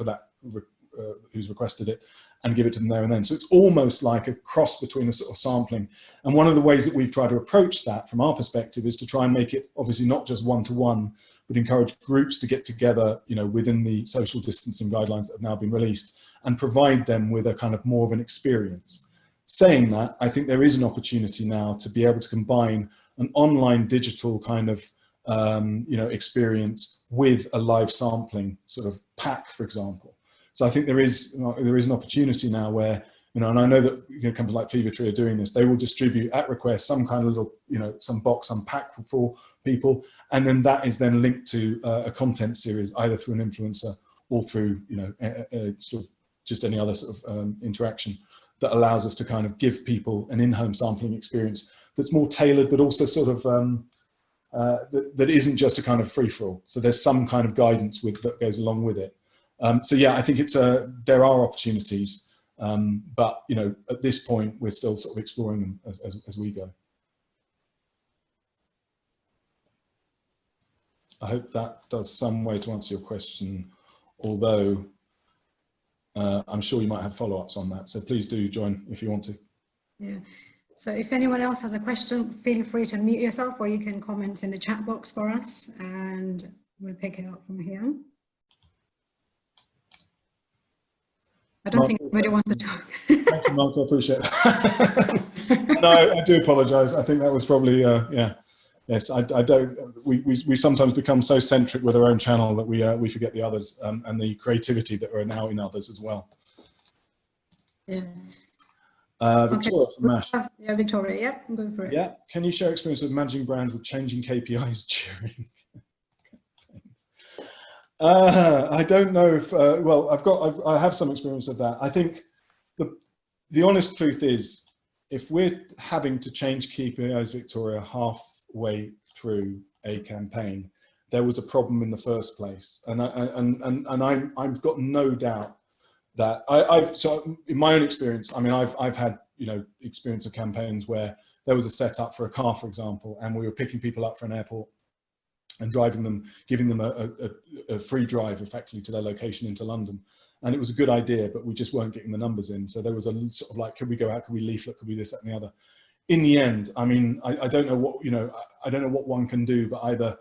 who's requested it, and give it to them there and then. So it's almost like a cross between a sort of sampling. And one of the ways that we've tried to approach that from our perspective is to try and make it obviously not just one-to-one, but encourage groups to get together, within the social distancing guidelines that have now been released, and provide them with a kind of more of an experience. Saying that, I think there is an opportunity now to be able to combine an online digital kind of experience with a live sampling sort of pack, for example. So I think there is an opportunity now where, and I know that companies like Fever Tree are doing this. They will distribute at request some kind of little, some box, some pack for people, and then that is then linked to a content series, either through an influencer or through, sort of just any other sort of interaction that allows us to kind of give people an in-home sampling experience that's more tailored, but also sort of that isn't just a kind of free-for-all. So there's some kind of guidance that goes along with it. So yeah, I think there are opportunities, but at this point we're still sort of exploring them as we go. I hope that does some way to answer your question, although I'm sure you might have follow-ups on that. So please do join if you want to. Yeah. So if anyone else has a question, feel free to unmute yourself, or you can comment in the chat box for us and we'll pick it up from here. I don't think anybody wants to talk. Thank you, Mark. I appreciate that. No, I do apologise. I think that was probably, yeah. Yes, I don't. We sometimes become so centric with our own channel that we forget the others and the creativity that are now in others as well. Yeah. Victoria from MASH. Yeah, Victoria. Yeah, I'm going for it. Yeah. Can you share experience of managing brands with changing KPIs during? I don't know if. Well, I have some experience of that. I think the honest truth is, if we're having to change KPIs, Victoria, halfway through a campaign, there was a problem in the first place, and I've got no doubt that so in my own experience, I mean, I've had experience of campaigns where there was a setup for a car, for example, and we were picking people up for an airport and driving them, giving them a free drive effectively to their location into London. And it was a good idea, but we just weren't getting the numbers in. So there was a sort of like, could we go out, could we leaflet, could we this, that, and the other. In the end, I mean, I don't know what, I don't know what one can do, but either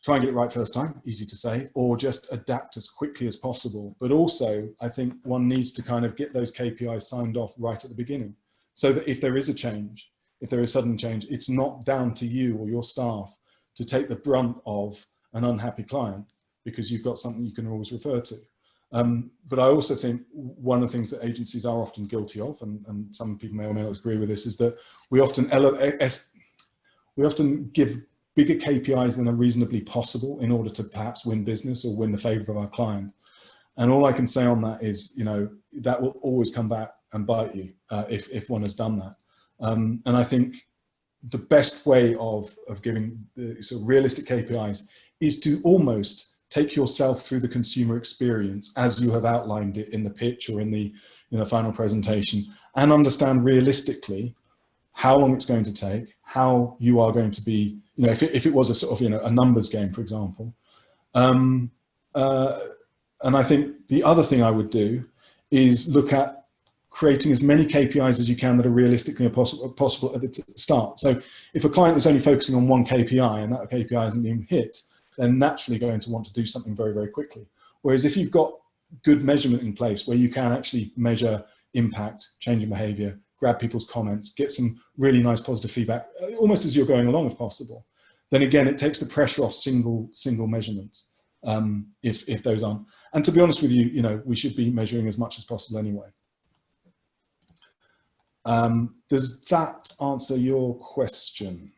try and get it right first time, easy to say, or just adapt as quickly as possible. But also, I think one needs to kind of get those KPIs signed off right at the beginning, so that if there is a change, if there is sudden change, it's not down to you or your staff to take the brunt of an unhappy client, because you've got something you can always refer to. But I also think one of the things that agencies are often guilty of, and some people may or may not agree with this, is that we often give bigger KPIs than are reasonably possible in order to perhaps win business or win the favor of our client. And all I can say on that is, that will always come back and bite you if one has done that. And I think the best way of giving the sort of realistic KPIs is to almost take yourself through the consumer experience as you have outlined it in the pitch or in the final presentation, and understand realistically how long it's going to take, how you are going to be, if it was a sort of, a numbers game, for example. And I think the other thing I would do is look at creating as many KPIs as you can that are realistically possible at the start. So if a client is only focusing on one KPI and that KPI hasn't been hit, they're naturally going to want to do something very, very quickly. Whereas if you've got good measurement in place where you can actually measure impact, change in behavior, grab people's comments, get some really nice positive feedback, almost as you're going along if possible, then again, it takes the pressure off single measurements, if those aren't. And to be honest with you, we should be measuring as much as possible anyway. Does that answer your question?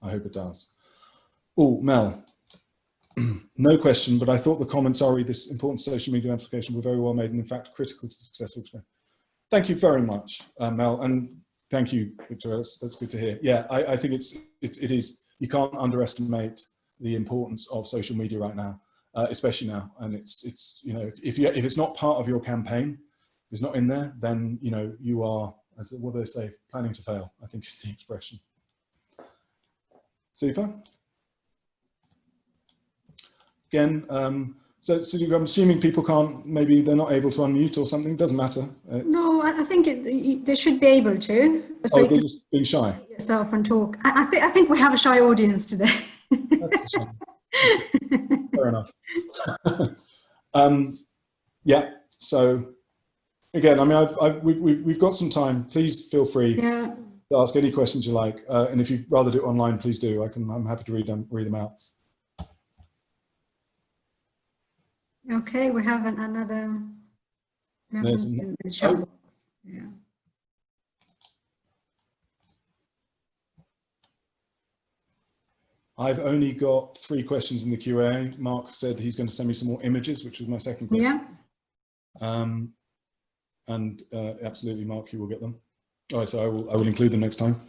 I hope it does. Oh, Mel, no question, but I thought the comments are this important social media amplification were very well made and in fact critical to the successful experience. Thank you very much, Mel, and thank you, Victoria. That's good to hear. Yeah, I think it is. You can't underestimate the importance of social media right now, especially now. And it's if it's not part of your campaign, if it's not in there, then you are, what do they say, planning to fail, I think is the expression. Super. Again, so I'm assuming people can't, maybe they're not able to unmute or something, doesn't matter. No, I think they should be able to. So they're just being shy. Yourself and talk. I think we have a shy audience today. That's a shame. Fair enough. Yeah, so again, I mean, we've got some time. Please feel free to ask any questions you like. And if you'd rather do it online, please do. I'm happy to read them out. Okay, we have another. We have something in the chat box. Yeah. I've only got 3 questions in the QA. Mark said he's going to send me some more images, which was my second question. Yeah. Absolutely, Mark, you will get them. All right, so I will include them next time.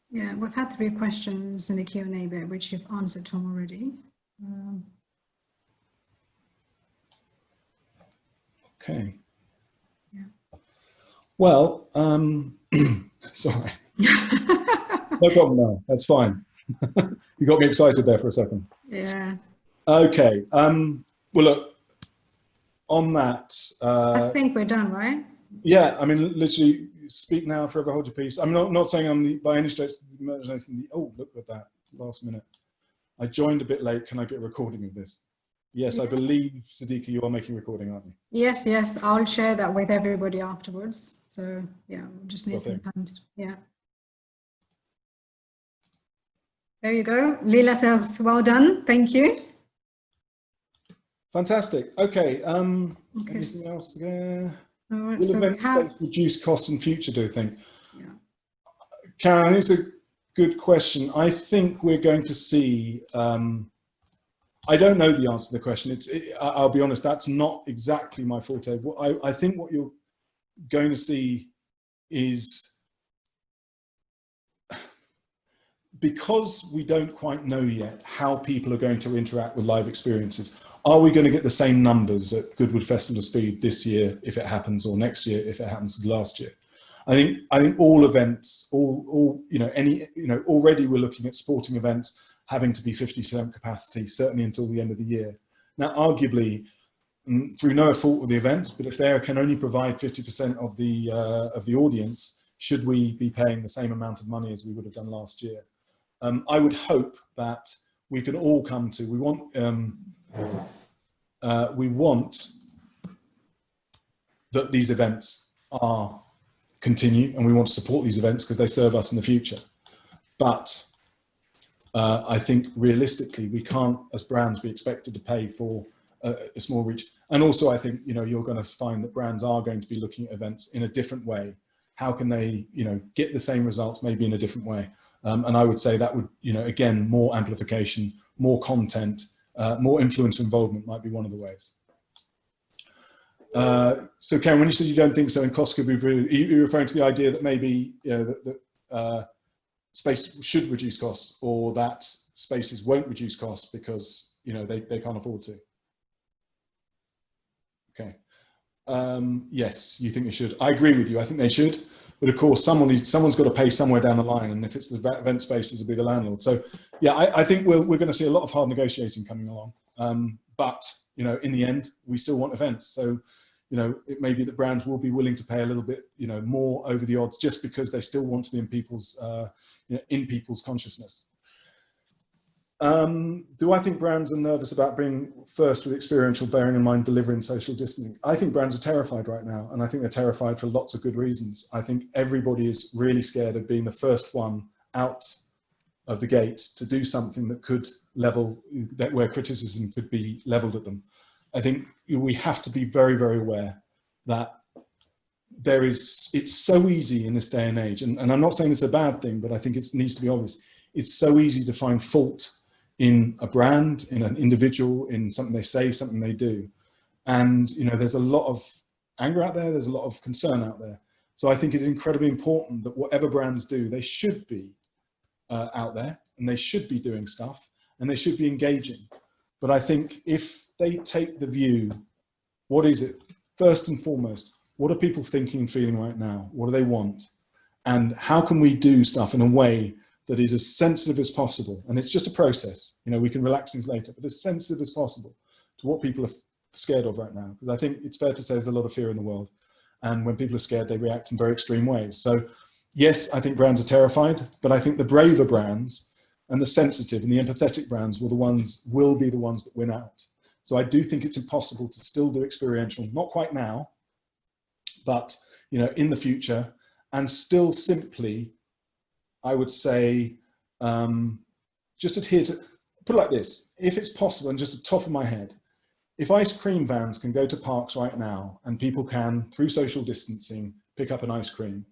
Yeah, we've had 3 questions in the Q&A bit, which you've answered, Tom, already. Okay. Yeah. Well, sorry. No problem now. That's fine. You got me excited there for a second. Yeah. Okay. Well, look, on that. I think we're done, right? Yeah. I mean, literally, speak now, forever hold your peace. I'm not saying I'm by any stretch of the imagination. Oh, look at that. Last minute. I joined a bit late. Can I get a recording of this? Yes, I believe, Sadiqa, you are making a recording, aren't you? Yes, yes. I'll share that with everybody afterwards. So, yeah, we'll just need some time. Yeah. There you go. Leela says, well done. Thank you. Fantastic. Okay. Anything else there? Right, Will so events reduce costs in future, do you think? Yeah. Karen, I think it's a good question. I think we're going to see, I don't know the answer to the question. I'll be honest, that's not exactly my forte. I think what you're going to see is, because we don't quite know yet how people are going to interact with live experiences, are we going to get the same numbers at Goodwood Festival of Speed this year if it happens, or next year if it happens last year? I think all events, already we're looking at sporting events having to be 50% capacity, certainly until the end of the year. Now, arguably, through no fault of the events, but if they can only provide 50% of the audience, should we be paying the same amount of money as we would have done last year? I would hope that we can all come to, we want that these events continue, and we want to support these events because they serve us in the future. But I think realistically, we can't, as brands, be expected to pay for a small reach. And also, I think, you're going to find that brands are going to be looking at events in a different way. How can they, get the same results, maybe in a different way? And I would say that would, again, more amplification, more content, more influencer involvement might be one of the ways. So Karen, when you said you don't think so and costs could be, are you referring to the idea that maybe, that space should reduce costs, or that spaces won't reduce costs because, they can't afford to? Okay. Yes, you think they should. I agree with you. I think they should. But of course, someone's got to pay somewhere down the line, and if it's the event spaces, it'll be the landlord. So, yeah, I think we're going to see a lot of hard negotiating coming along. But in the end, we still want events. So, it may be that brands will be willing to pay a little bit, more over the odds, just because they still want to be in people's consciousness. Do I think brands are nervous about being first with experiential, bearing in mind delivering social distancing? I think brands are terrified right now, and I think they're terrified for lots of good reasons. I think everybody is really scared of being the first one out of the gate to do something that could where criticism could be leveled at them. I think we have to be very, very aware that it's so easy in this day and age, and I'm not saying it's a bad thing, but I think it needs to be obvious. It's so easy to find fault in a brand, in an individual, in something they say, something they do. And, there's a lot of anger out there, there's a lot of concern out there. So I think it is incredibly important that whatever brands do, they should be out there, and they should be doing stuff, and they should be engaging. But I think if they take the view, what is it? First and foremost, what are people thinking and feeling right now? What do they want? And how can we do stuff in a way that is as sensitive as possible? And it's just a process. We can relax things later, but as sensitive as possible to what people are scared of right now. Because I think it's fair to say there's a lot of fear in the world. And when people are scared, they react in very extreme ways. So yes, I think brands are terrified, but I think the braver brands and the sensitive and the empathetic brands will be the ones that win out. So I do think it's impossible to still do experiential, not quite now, but in the future, and still simply, I would say, just adhere to, put it like this, if it's possible, and just at the top of my head, if ice cream vans can go to parks right now and people can, through social distancing, pick up an ice cream,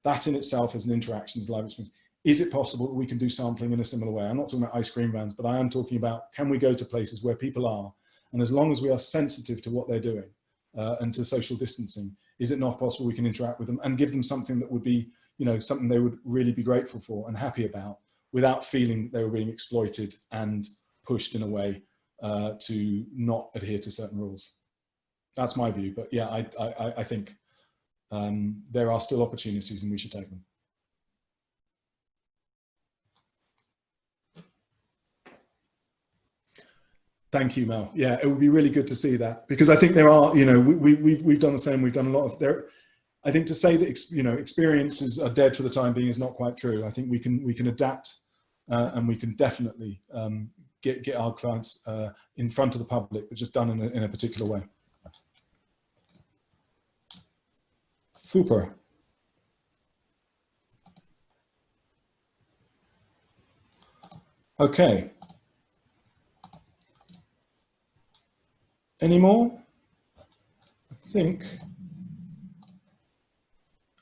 that in itself is an interaction, is a live experience. Is it possible that we can do sampling in a similar way? I'm not talking about ice cream vans, but I am talking about, can we go to places where people are, and as long as we are sensitive to what they're doing and to social distancing, is it not possible we can interact with them and give them something that would be, something they would really be grateful for and happy about, without feeling they were being exploited and pushed in a way to not adhere to certain rules? That's my view, but yeah, I think there are still opportunities and we should take them. Thank you, Mel. Yeah, it would be really good to see that, because I think there are, we've done the same. We've done a lot of there. I think to say that experiences are dead for the time being is not quite true. I think we can adapt and we can definitely get our clients in front of the public, but just done in a particular way. Super. Okay. Any more? I think.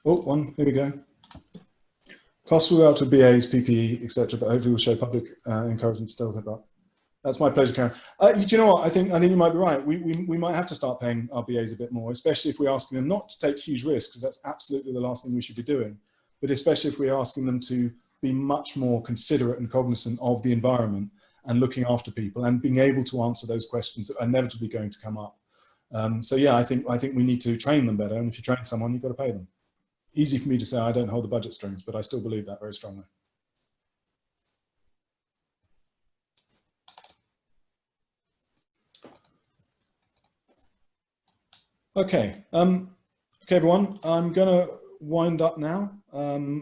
Oh, one. Here we go. Costs will go out to BAs, PPE, etc., but hopefully we'll show public encouragement to still think about. That's my pleasure, Karen. Do you know what? I think you might be right. We might have to start paying our BAs a bit more, especially if we're asking them not to take huge risks, because that's absolutely the last thing we should be doing. But especially if we're asking them to be much more considerate and cognizant of the environment and looking after people and being able to answer those questions that are inevitably going to come up. So yeah, I think we need to train them better. And if you train someone, you've got to pay them. Easy for me to say I don't hold the budget strings, but I still believe that very strongly. Okay, okay, everyone, I'm gonna wind up now.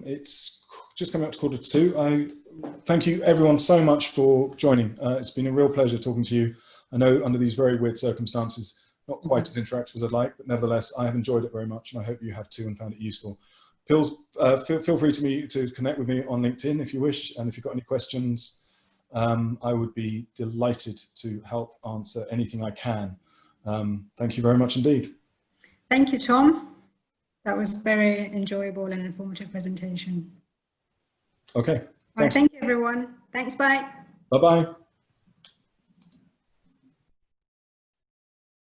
It's just coming up to 1:45. Thank you everyone so much for joining. It's been a real pleasure talking to you. I know under these very weird circumstances, not quite as interactive as I'd like, but nevertheless, I have enjoyed it very much, and I hope you have too and found it useful. Feel free to connect with me on LinkedIn if you wish, and if you've got any questions, I would be delighted to help answer anything I can. Thank you very much indeed. Thank you, Tom. That was very enjoyable and informative presentation. Okay. Right, thank you, everyone. Thanks, bye. Bye-bye.